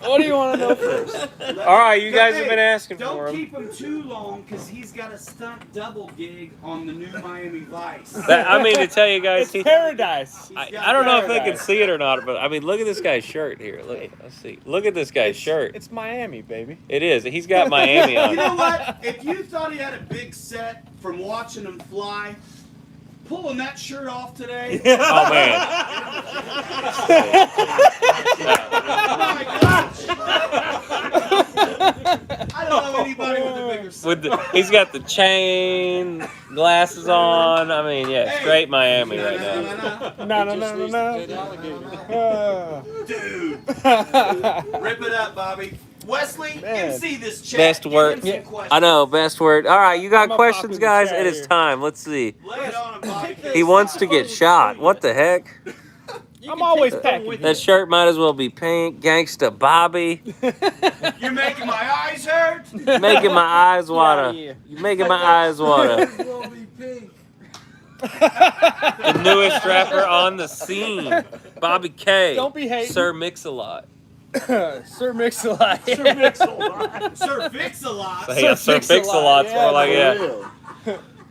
What do you want to know first? All right, you guys have been asking for Don't him. keep him too long because he's got a stunt double gig on the new Miami Vice. I mean, to tell you guys, Paradise. I don't know if they can see it or not, but I mean, look at this guy's shirt here. Let's see. Look at this guy's shirt. It's Miami, baby. It is. He's got Miami on. You know what? If you thought he had a big set from watching him fly, pulling that shirt off today. Oh man. Oh my gosh. I don't know anybody with a bigger set. He's got the chain, glasses on. I mean, yeah, straight Miami right now. No. Dude. Rip it up, Bobby. Wesley, you can see this chat. Best word. Give him some questions. I know, best word. All right, you got I'm a questions, pop in the guys? chat It is here. time. Let's see. Lay it on him, Bobby. He wants to get shot. What the heck? I'm always packing. That shirt might as well be pink. Gangsta Bobby. You're making my eyes hurt. Making my eyes water. Yeah. You're making my eyes water. It will be pink. The newest rapper on the scene. Bobby K. Don't be hating. Sir Mix-a-Lot. Sir Mix-a-Lot. Sir Fix-a-Lot. Yeah, Sir Fix-a-Lot's more like, yeah.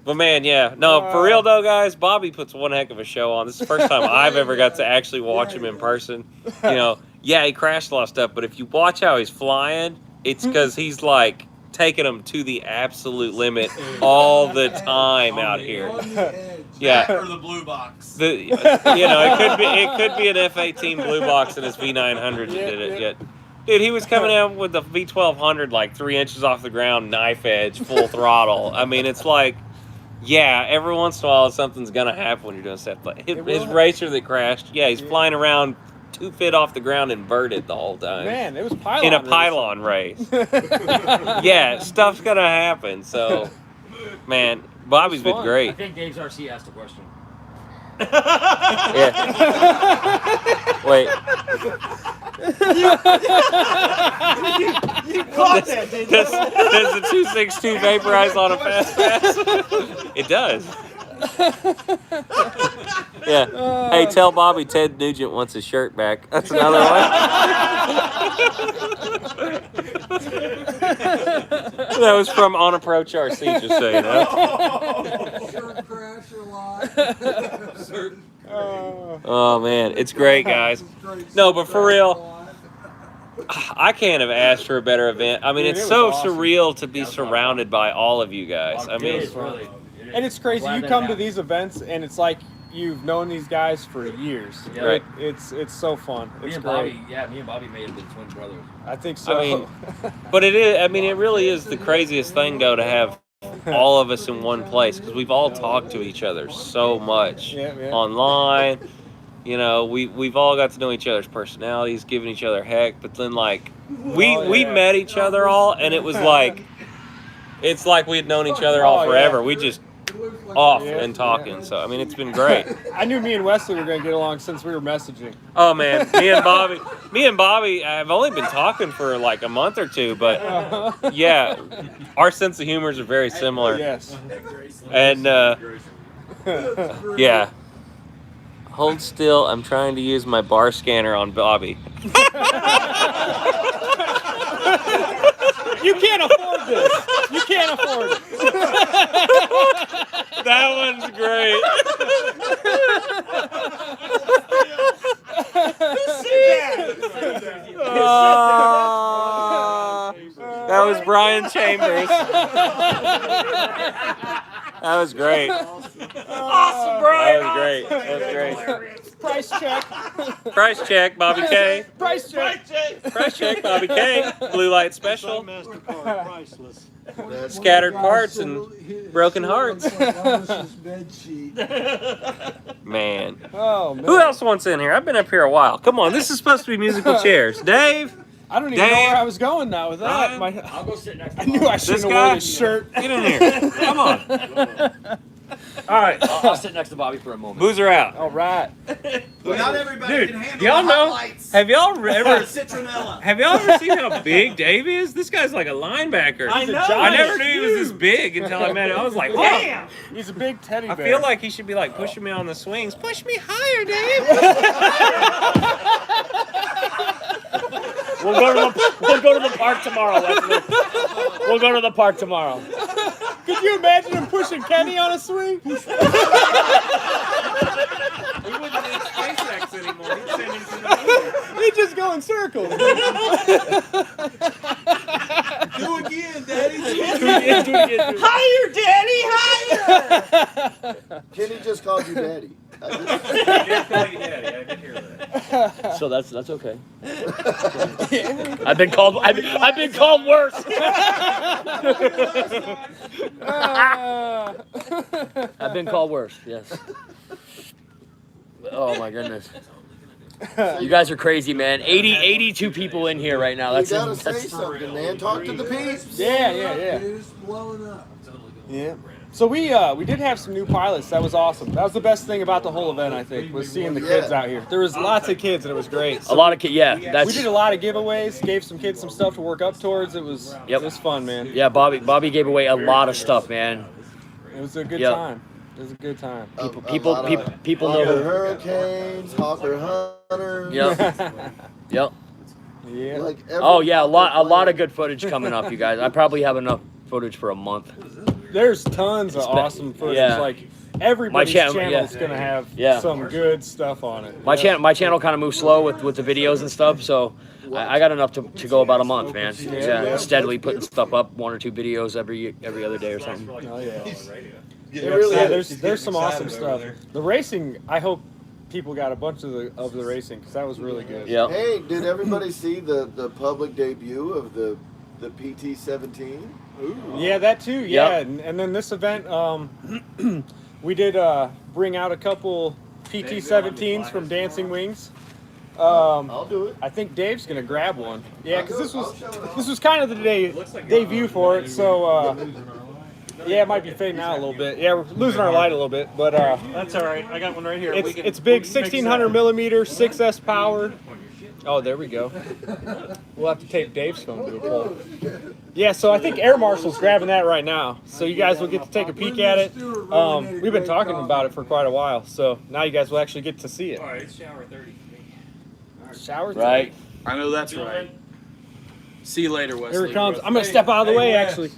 But man, yeah. No, for real though, guys, Bobby puts one heck of a show on. This is the first time I've ever got to actually watch him in person. You know, yeah, he crashed a lot of stuff, but if you watch how he's flying, it's because he's like taking them to the absolute limit all the time out here. On the edge. Yeah. Or the blue box. You know, it could be an F-18 blue box in his V900 that did it. Yeah. Dude, he was coming out with the V1200 like 3 inches off the ground, knife edge, full throttle. I mean, it's like, yeah, every once in a while something's gonna happen when you're doing stuff. Like his racer that crashed, yeah, he's flying around 2 feet off the ground inverted the whole time. Man, it was pylon in a race. pylon race. Yeah, stuff's gonna happen. So, man, Bobby's been I great. think Dave's RC asked a question. Yeah. Wait. You caught that, didn't you? Does the 262 vaporize on a fast pass? It does. Yeah. Hey, tell Bobby Ted Nugent wants his shirt back. That's another one. That was from On Approach RC, just so you know. Shirt crash a lot. Oh, man. It's great, guys. No, but for real, I can't have asked for a better event. I mean, Dude, it's it was so awesome. surreal to be surrounded by all of you guys. I mean, And it's crazy. Glad You that come to happened. these events, and it's like you've known these guys for years. Yeah. Right. It's so fun. Me It's and great. Bobby, me and Bobby may have been twin brothers. I think so. I mean, but it is, I mean, it really is the craziest thing, though, to have all of us in one place, because we've all talked to each other so much Yeah. online. You know, we've all got to know each other's personalities, giving each other heck, but then, like, we met each other all, and it was like, it's like we had known each other all Oh, forever. yeah. We just off and talking. So I mean, it's been great. I knew me and Wesley were gonna get along since we were messaging. Oh man, me and Bobby, I've only been talking for like a month or two, but yeah, our sense of humors are very similar. Yes. And yeah. Hold still. I'm trying to use my bar scanner on Bobby. You can't afford this. You can't afford it. That one's great. That was Brian Chambers. That was great. Awesome, Brian. That was great. That was great. Price check. Price check, Bobby K. Price check. Price check, Bobby K. Blue light special. Scattered parts and broken hearts. Man. Oh man. Who else wants in here? I've been up here a while. Come on, this is supposed to be musical chairs. Dave? I don't even know where I was going now with that. I'll go sit next to I knew I shouldn't have worn his shirt. Get in here. Come on. All right. I'll sit next to Bobby for a moment. Boozer out. All right. Not everybody Dude, can handle y'all the know? highlights. Have y'all ever Citronella. have y'all ever seen how big Dave is? This guy's like a linebacker. I know. I never knew he was this big until I met him. I was like, damn. He's a big teddy bear. I feel like he should be like pushing me on the swings. Push me higher, Dave. We'll go to the park tomorrow, Wesley. We'll go to the park tomorrow. Could you imagine him pushing Kenny on a swing? We wouldn't need SpaceX anymore. He'd send him to the moon. They just go in circles. Do again, Daddy. Higher, Daddy, higher! Kenny just called you daddy. I did call you daddy. I did hear that. So that's okay. I've been called worse. I've been called worse. Yes. Oh my goodness. You guys are crazy, man. 82 people in here right now. You gotta say something, man. Talk to the peeps. Yeah. It's blowing up. Yeah. So we did have some new pilots. That was awesome. That was the best thing about the whole event, I think, was seeing the kids out here. There was lots of kids, and it was great. A lot of kids. Yeah, We did a lot of giveaways. Gave some kids some stuff to work up towards. It was fun, man. Yeah, Bobby gave away a lot of stuff, man. It was a good time. It was a good time. People know who. Hurricanes, Hawker Hunter. Yep. Yep. Yeah. Like Oh yeah, a lot of good footage coming up, you guys. I probably have enough footage for a month. There's tons of awesome footage. Yeah. Like everybody's channel- channel's gonna have some good stuff on it. My channel kind of moves slow with the videos and stuff, so I got enough to go about a month, man. Yeah, steadily putting stuff up, 1 or 2 videos every other day or something. Oh yeah. really There's some awesome stuff. The racing, I hope people got a bunch of the racing because that was really good. Yeah. Hey, did everybody see the public debut of the PT-17? Yeah, that too. Yeah, Yep. and then this event, we did bring out a couple PT-17s from Dancing Wings. I'll do it. I think Dave's gonna grab one. Yeah, because this was kind of the debut for it. So yeah, it might be fading out a little bit. Yeah, we're losing our light a little bit, but That's all right. I got one right here. it's big, 1600 millimeter, 6S power. Oh, there we go. We'll have to tape Dave's phone to a pole. Yeah, so I think Air Marshal's grabbing that right now. So you guys will get to take a peek at it. We've been talking about it for quite a while, so now you guys will actually get to see it. All right, it's shower 30 for me. Shower 30. Right. I know that's right. See you later, Wesley. Here it comes. I'm gonna step out of the way, actually.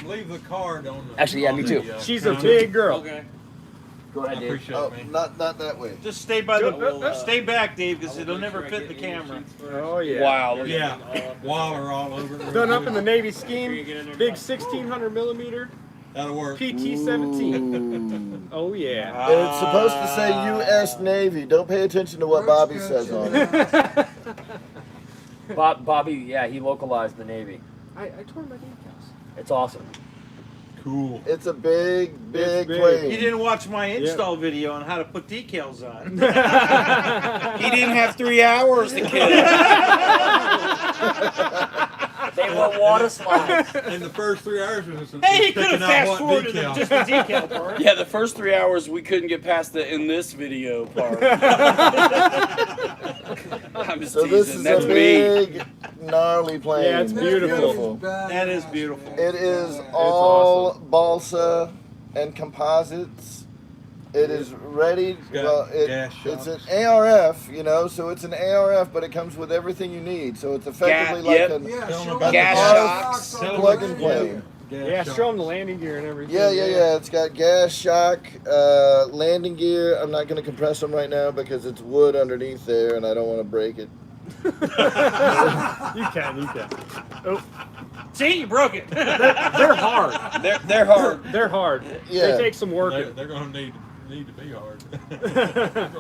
Leave the card on the. Actually, yeah, me too. She's a big girl. Okay. Go ahead, Dave. Appreciate Oh, it, man. not that way. Just stay by stay back, Dave, because it'll never fit the camera. Oh yeah. Wow. Yeah, Waller all over. Done up in the Navy scheme. Big 1600 millimeter That'll work. PT-17. Oh yeah. And it's supposed to say U.S. Navy. Don't pay attention to what Bobby says on it. Bobby, yeah, he localized the Navy. I tore my decals. It's awesome. Cool. It's a big big. plane. You didn't watch my install video on how to put decals on. He didn't have 3 hours to kill. Hey, what water slides? In the first 3 hours, was Hey, he could picking have out fast what forwarded decal. just the decal part. Yeah, the first 3 hours we couldn't get past the in this video part. I'm just So teasing. this is That's a me. big, gnarly plane. Yeah, it's beautiful. That is beautiful. It is all balsa and composites. It is ready. got Well, gas it's an shocks. ARF, you know, so it's an ARF, but it comes with everything you need. So it's effectively like yep. an Yeah, Tell 'em show about me gas the shocks. on the plug and radio. play. Yeah, show them the landing gear and everything. Yeah. It's got gas shock, landing gear. I'm not going to compress them right now because it's wood underneath there, and I don't want to break it. You can. Oh, See, you broke it. they're hard. They're hard. They're hard. Yeah. They take some work. They're going to need to be hard.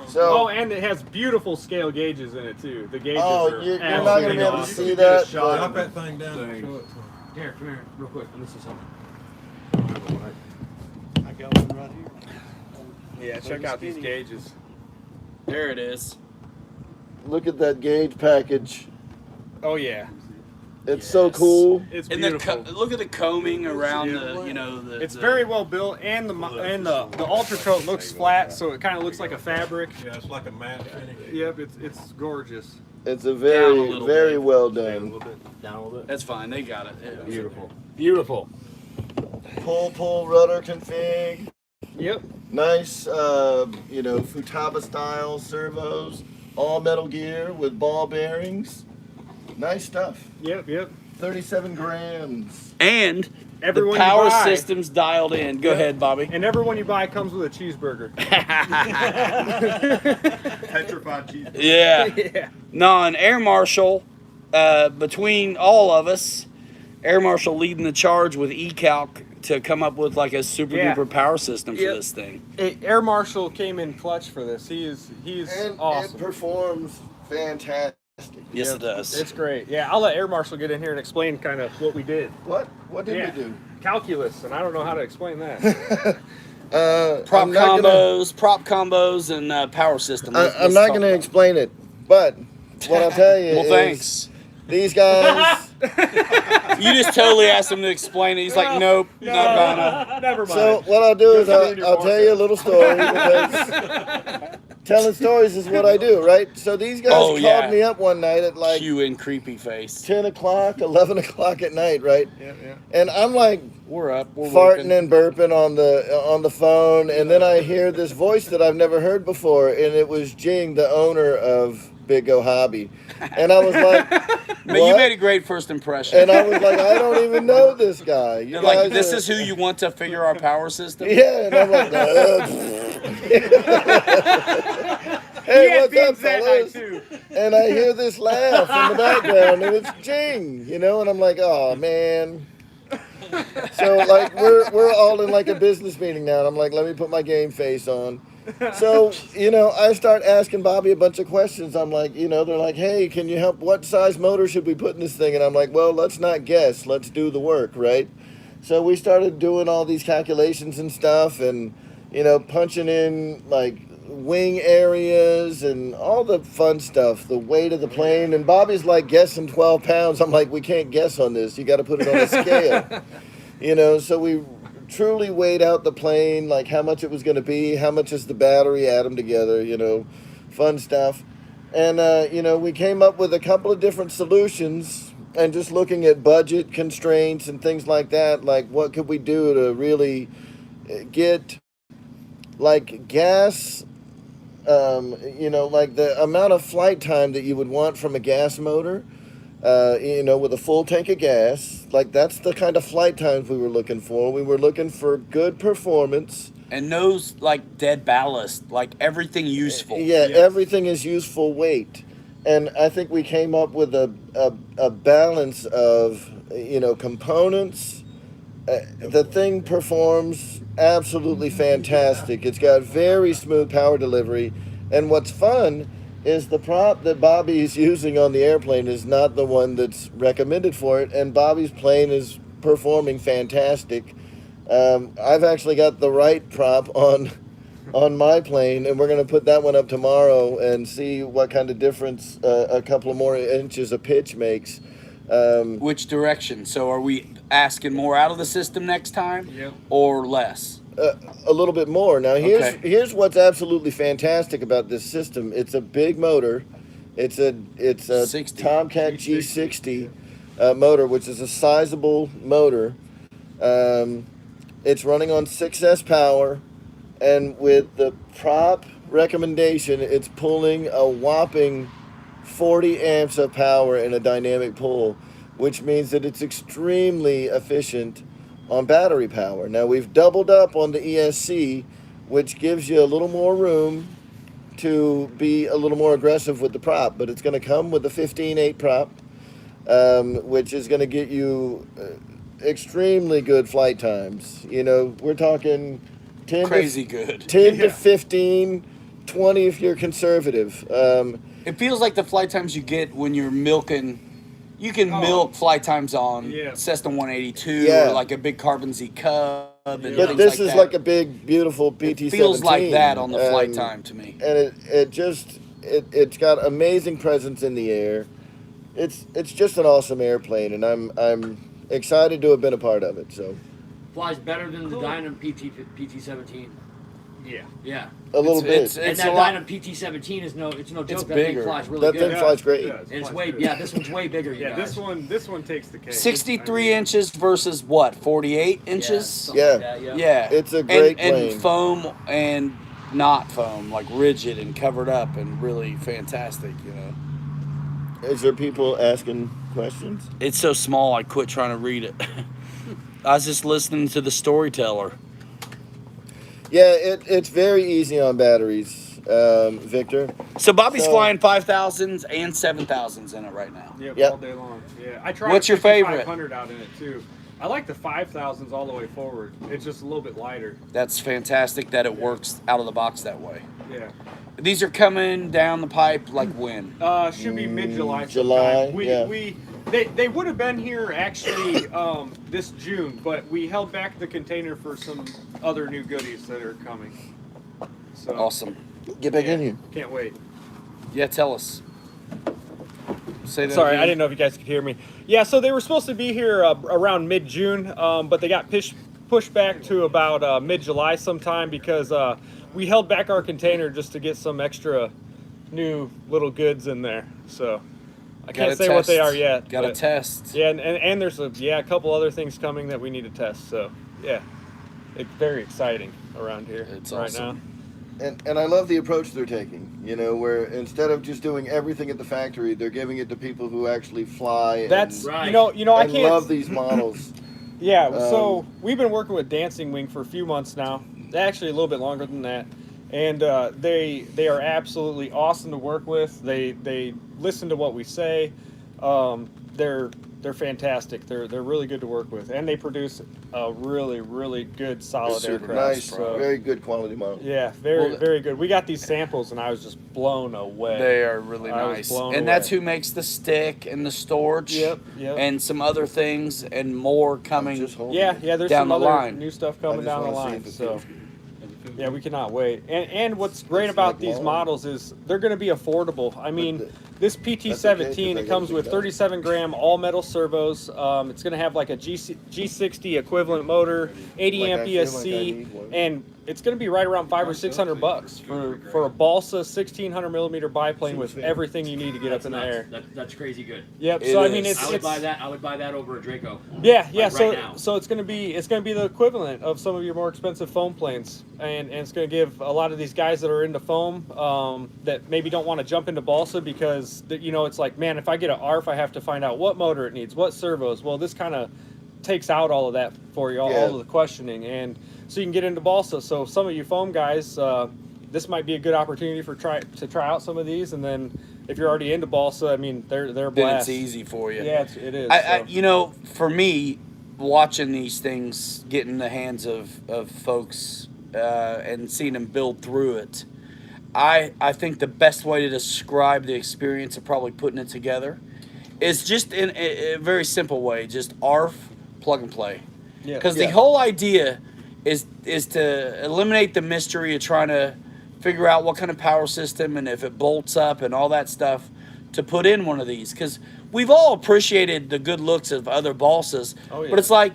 So, Oh, and it has beautiful scale gauges in it too. The gauges oh, are you're not going to be able to awesome. see that. Drop But that thing down and show it to 'em. Here, come here, real quick. Let me see something. I got one right here. Yeah, check out these gauges. There it is. look at that gauge package. Oh yeah, It's so cool. it's And the beautiful. look at the combing around the, you know, the. It's the- very well built, and the ultra coat looks flat, so it kind of looks like a fabric. Yeah, it's like a matte finish. Yep, it's gorgeous. It's a Down a very, little very bit. well Down a done. little bit. Down a little bit. That's fine. They got it. Yeah. Beautiful. Beautiful. Pull rudder config. Yep. Nice, Futaba style servos. All metal gear with ball bearings. Nice stuff. Yep. 37 grams. And Everyone the power you buy, system's dialed in. Go ahead, Bobby. and everyone you buy comes with a cheeseburger. Petrified cheese. Yeah. Yeah. No, and Air Marshal, between all of us, Air Marshal leading the charge with eCalc to come up with like a super Yeah. duper power system for Yep. this thing. Air Marshal came in clutch for this. He's And awesome. it performs fantastic. Yes, it does. It's great. Yeah, I'll let Air Marshal get in here and explain kind of what we did. What did Yeah. we do? Calculus, and I don't know how to explain that. prop I'm not combos, and power system. I'm not going to explain it, but what I'll tell you Well, is thanks. these guys. You just totally asked him to explain it. He's like, nope, not gonna. Never mind. So what I'll do is Go to your I'll tell you a little story because telling stories is what I do, right? So these guys Oh, called yeah. me up one night at like Cue and creepy face. 10 o'clock, 11 o'clock at night, right? Yeah. And I'm like We're up. We're farting working. and burping on the phone, and then I hear this voice that I've never heard before, and it was Jing, the owner of Big Go Hobby, and I was like, Man, you "What?" made a great first impression. And I was like, I don't even know this guy. You You're like, guys this are- is who you want to figure our power system? Yeah, and I'm like, hey, what's up, fellas? And I hear this laugh in the background, and it's Jing, and I'm like, oh man. So like we're all in like a business meeting now, and I'm like, let me put my game face on. So, I start asking Bobby a bunch of questions. I'm like, they're like, hey, can you help? What size motor should we put in this thing? And I'm like, well, let's not guess. Let's do the work, right? So we started doing all these calculations and stuff and, punching in like wing areas and all the fun stuff, the weight of the plane. And Bobby's like guessing 12 pounds. I'm like, we can't guess on this. You got to put it on a scale. So we truly weighed out the plane, like how much it was going to be, how much is the battery, add them together, fun stuff. And, we came up with a couple of different solutions and just looking at budget constraints and things like that, like what could we do to really get like gas, like the amount of flight time that you would want from a gas motor, with a full tank of gas. Like that's the kind of flight times we were looking for. We were looking for good performance. And no, like, dead ballast. Like, everything useful. Yeah, everything is useful weight. And I think we came up with a balance of, components. The thing performs absolutely fantastic. It's got very smooth power delivery. And what's fun is the prop that Bobby is using on the airplane is not the one that's recommended for it. And Bobby's plane is performing fantastic. I've actually got the right prop on my plane, and we're going to put that one up tomorrow and see what kind of difference a couple of more inches of pitch makes. Which direction? So are we asking more out of the system next time, or less? A little bit more. Now here's what's absolutely fantastic about this system. It's a big motor. It's a 60. Tomcat G60 motor, which is a sizable motor. It's running on 6S power, and with the prop recommendation, it's pulling a whopping 40 amps of power in a dynamic pull, which means that it's extremely efficient on battery power. Now we've doubled up on the ESC, which gives you a little more room to be a little more aggressive with the prop, but it's going to come with a 15.8 prop, which is going to get you extremely good flight times. You know, we're talking 10 Crazy good. 10 to 15, 20 if you're conservative. It feels like the flight times you get when you're milking. You can milk flight times on Cessna 182 or like a big Carbon Z Cub. And but this is like a big, beautiful PT-17. It feels like that on the flight time to me. And it's got amazing presence in the air. It's just an awesome airplane, and I'm excited to have been a part of it. So flies better than the Dynam PT-17. Yeah. A little bit. It's that Dynam PT-17 is no joke. That bigger. thing flies really That good. thing flies great. And it's this one's way bigger. You guys. This one takes the cake. 63 inches versus what? 48 inches? Yeah. Yeah. It's a great and plane. foam and not foam, like rigid and covered up and really fantastic, you know. Is there people asking questions? It's so small I quit trying to read it. I was just listening to the storyteller. Yeah, it's very easy on batteries, Victor. So Bobby's flying 5,000s and 7,000s in it right now. Yep, all day long. Yeah, I tried. What's your favorite? 500 out in it too. I like the 5,000s all the way forward. It's just a little bit lighter. That's fantastic that it works out of the box that way. Yeah. These are coming down the pipe like when? Should be mid-July. July, They would have been here actually this June, but we held back the container for some other new goodies that are coming. So Awesome. Get back in here. Can't wait. Yeah, tell us. Say that Sorry, again. I didn't know if you guys could hear me. Yeah, so they were supposed to be here around mid-June, but they got pushed back to about mid-July sometime because we held back our container just to get some extra new little goods in there. So I can't say what they are yet. Got to test. Yeah, and there's a couple other things coming that we need to test. So yeah, it's very exciting around here right now. And I love the approach they're taking, you know, where instead of just doing everything at the factory, they're giving it to people who actually fly. That's right. you know I and can't love these models. Yeah, so we've been working with Dancing Wing for a few months now. Actually, a little bit longer than that. And they are absolutely awesome to work with. They listen to what we say. They're fantastic. They're really good to work with, and they produce a really good solid Super aircraft. nice, So, very good quality model. yeah, very good. We got these samples, and I was just blown away. They are really I was nice. blown And that's away. who makes the stick and the storage. Yep. And some other things and more coming. Just hold Yeah, it. there's down some the other line. new stuff I coming just down the wanna see line. if it So. feels- Yeah, we cannot wait. And what's great about like these long. models is they're going to be affordable. I mean, this That's okay, PT-17, 'cause I it comes gotta with pick it up. 37 gram all metal servos. It's going to have like a G60 equivalent motor, 80 Like I amp feel like I ESC, need one. and it's going to be right around $500 or $600 for a balsa 1600 millimeter biplane with everything you need to get up in the air. That's crazy good. Yep. It So I mean, is. I would buy that. I would buy that over a Draco. Yeah. Like So right now. so it's gonna be the equivalent of some of your more expensive foam planes, and it's gonna give a lot of these guys that are into foam that maybe don't want to jump into balsa because it's like, man, if I get an ARF, I have to find out what motor it needs, what servos. Well, this kind of takes out all of that for you, all of the questioning, and so you can get into balsa. So some of you foam guys, this might be a good opportunity to try out some of these, and then if you're already into balsa, I mean, they're a Then blast. it's easy for you. Yeah, it is. I for me, watching these things get in the hands of folks and seeing them build through it, I think the best way to describe the experience of probably putting it together is just in a very simple way, just ARF, plug and play. Because the whole idea is to eliminate the mystery of trying to figure out what kind of power system and if it bolts up and all that stuff, to put in one of these, because we've all appreciated the good looks of other balsas, but it's like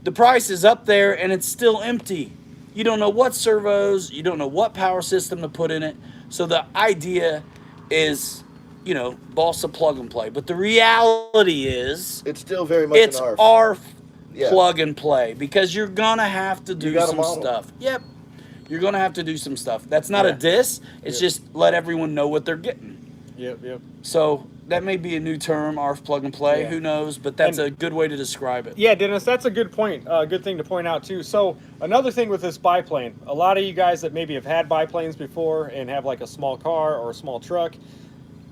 the price is up there and it's still empty. You don't know what servos, you don't know what power system to put in it. So the idea is, you know, balsa plug and play. But the reality is, It's still very much it's an ARF. ARF Yeah. plug and play, because you're gonna have to do gotta some model. stuff. Yep, you're gonna have to do some stuff. That's not a diss. It's just let everyone know what they're getting. Yep. So that may be a new term, ARF plug and play. Who knows? But that's a good way to describe it. Yeah, Dennis, that's a good point. Good thing to point out too. So another thing with this biplane, a lot of you guys that maybe have had biplanes before and have like a small car or a small truck,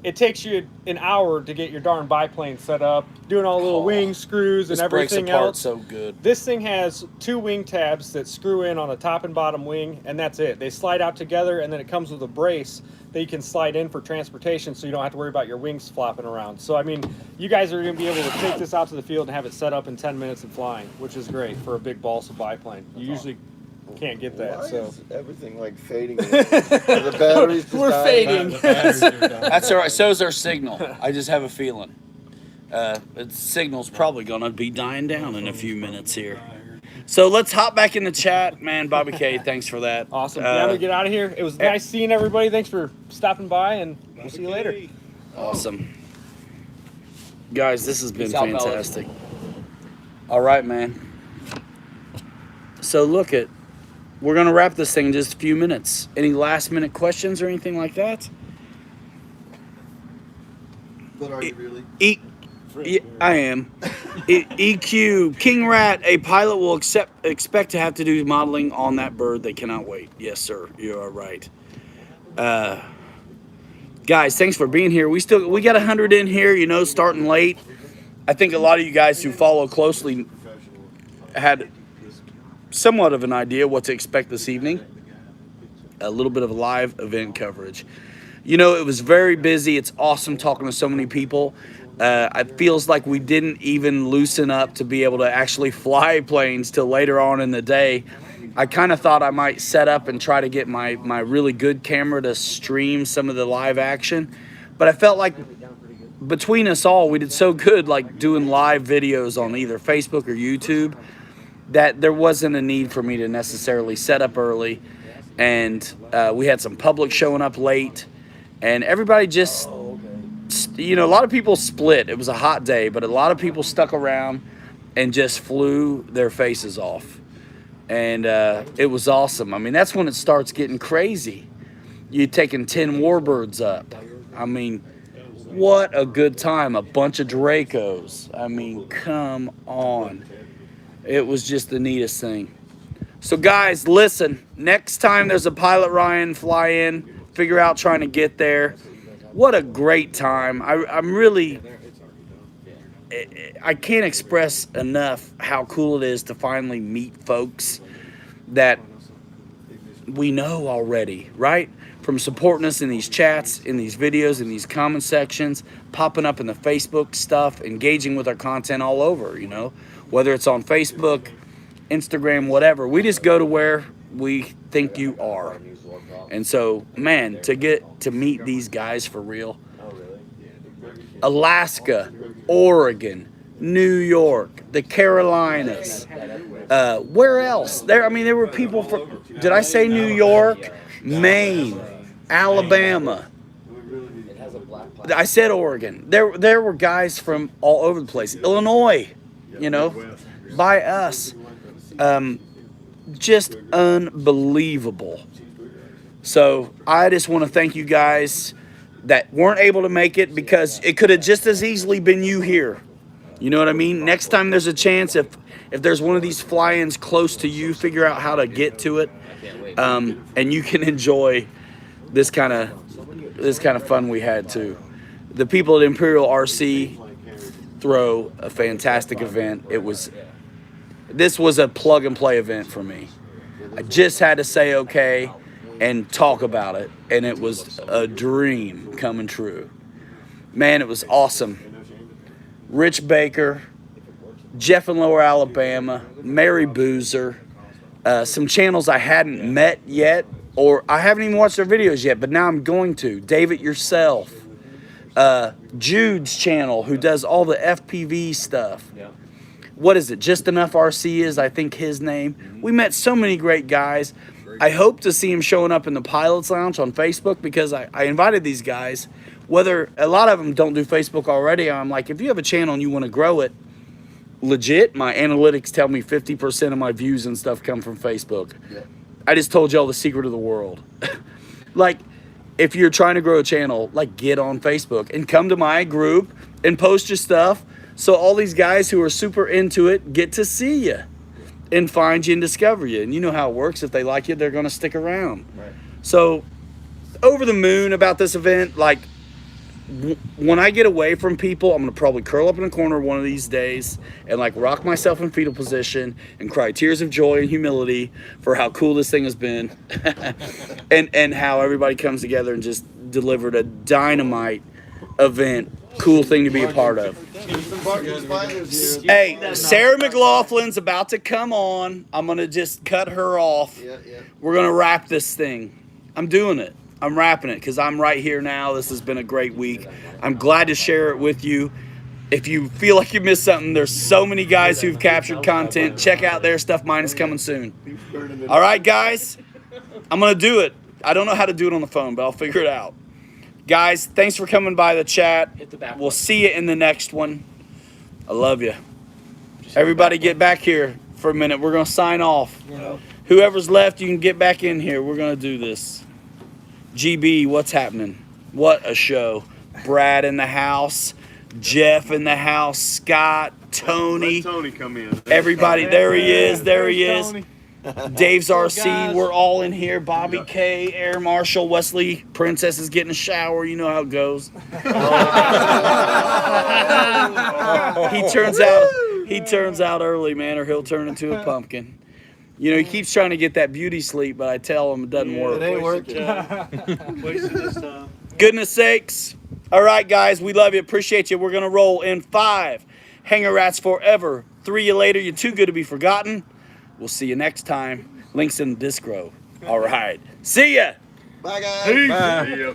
it takes you an hour to get your darn biplane set up, doing all the little wing screws and This breaks everything apart else. so good. This thing has 2 wing tabs that screw in on the top and bottom wing, and that's it. They slide out together, and then it comes with a brace that you can slide in for transportation, so you don't have to worry about your wings flopping around. So, I mean, you guys are going to be able to take this out to the field and have it set up in 10 minutes and flying, which is great for a big balsa biplane. You usually can't get that. Why So is everything like fading? The batteries just we're dying. fading. That's all right. So is our signal. I just have a feeling. The signal's probably gonna be dying down in a few minutes here. So let's hop back in the chat, man. Bobby K, thanks for that. Awesome. Yeah, I'm gonna get out of here. It was nice seeing everybody. Thanks for stopping by, and we'll see you later. Awesome. Guys, this has been Peace out, fellas. fantastic. All right, man. So look at, we're gonna wrap this thing in just a few minutes. Any last minute questions or anything like that? But are you really? Yeah, I am. EQ, King Rat, a pilot will expect to have to do modeling on that bird. They cannot wait. Yes, sir. You are right. Guys, thanks for being here. We got 100 in here, you know, starting late. I think a lot of you guys who follow closely had somewhat of an idea what to expect this evening. A little bit of live event coverage. You know, it was very busy. It's awesome talking to so many people. It feels like we didn't even loosen up to be able to actually fly planes till later on in the day. I kind of thought I might set up and try to get my really good camera to stream some of the live action. But I felt like between us all, we did so good, like doing live videos on either Facebook or YouTube, that there wasn't a need for me to necessarily set up early. And we had some public showing up late. And everybody just, you know, a lot of people split. It was a hot day, but a lot of people stuck around and just flew their faces off. And it was awesome. I mean, that's when it starts getting crazy. You're taking 10 warbirds up. I mean, what a good time. A bunch of Dracos. I mean, come on. It was just the neatest thing. So, guys, listen. Next time there's a Pilot Ryan fly in, figure out trying to get there. What a great time. I'm really, I can't express enough how cool it is to finally meet folks that we know already, right? From supporting us in these chats, in these videos, in these comment sections, popping up in the Facebook stuff, engaging with our content all over, you know, whether it's on Facebook, Instagram, whatever. We just go to where we think you are. And so, man, to get to meet these guys for real. Alaska, Oregon, New York, the Carolinas. Where else? There were people from, did I say New York? Maine, Alabama. I said Oregon. There were guys from all over the place. Illinois, you know, by us. Just unbelievable. So I just want to thank you guys that weren't able to make it, because it could have just as easily been you here. You know what I mean? Next time there's a chance, if there's one of these fly-ins close to you, figure out how to get to it, and you can enjoy this kind of fun we had too. The people at Imperial RC throw a fantastic event. This was a plug and play event for me. I just had to say okay and talk about it, and it was a dream coming true. Man, it was awesome. Rich Baker, Jeff in Lower Alabama, Mary Boozer, some channels I hadn't met yet, or I haven't even watched their videos yet, but now I'm going to. David Yourself, Jude's channel, who does all the FPV stuff. Yeah. What is it? Just Enough RC is, I think, his name. Mm-hmm. We met so many great guys. I hope to see him showing up in the Pilot's Lounge on Facebook, because I invited these guys. Whether a lot of them don't do Facebook already, I'm like, if you have a channel and you want to grow it, legit, my analytics tell me 50% of my views and stuff come from Facebook. Yeah. I just told y'all the secret of the world. Like, if you're trying to grow a channel, like, get on Facebook and come to my group and post your stuff, so all these guys who are super into it get to see you and find you and discover you. And you know how it works. If they like you, they're going to stick around. Right. So over the moon about this event. Like, when I get away from people, I'm going to probably curl up in a corner one of these days and like rock myself in fetal position and cry tears of joy and humility for how cool this thing has been and how everybody comes together and just delivered a dynamite event. Cool thing to be a part of. Hey, Sarah McLaughlin's about to come on. I'm going to just cut her off. We're going to wrap this thing. I'm doing it. I'm wrapping it because I'm right here now. This has been a great week. I'm glad to share it with you. If you feel like you missed something, there's so many guys who've captured content. Check out their stuff. Mine is coming soon. All right, guys. I'm going to do it. I don't know how to do it on the phone, but I'll figure it out. Guys, thanks for coming by the chat. We'll see you in the next one. I love you. Everybody get back here for a minute. We're going to sign off. Whoever's left, you can get back in here. We're going to do this. GB, what's happening? What a show. Brad in the house. Jeff in the house. Scott. Tony. Let Tony come in. Everybody. There he is. There he is. Dave's RC. We're all in here. Bobby K, Air Marshal, Wesley. Princess is getting a shower. You know how it goes. He turns out early, man, or he'll turn into a pumpkin. You know, he keeps trying to get that beauty sleep, but I tell him it doesn't work. It ain't working. Wasted this time. Goodness sakes. All right, guys, we love you. Appreciate you. We're going to roll in 5. Hanger Rats forever. 3 you later. You're too good to be forgotten. We'll see you next time. Links in the Discro. All right. See ya. Bye, guys. Peace. Bye.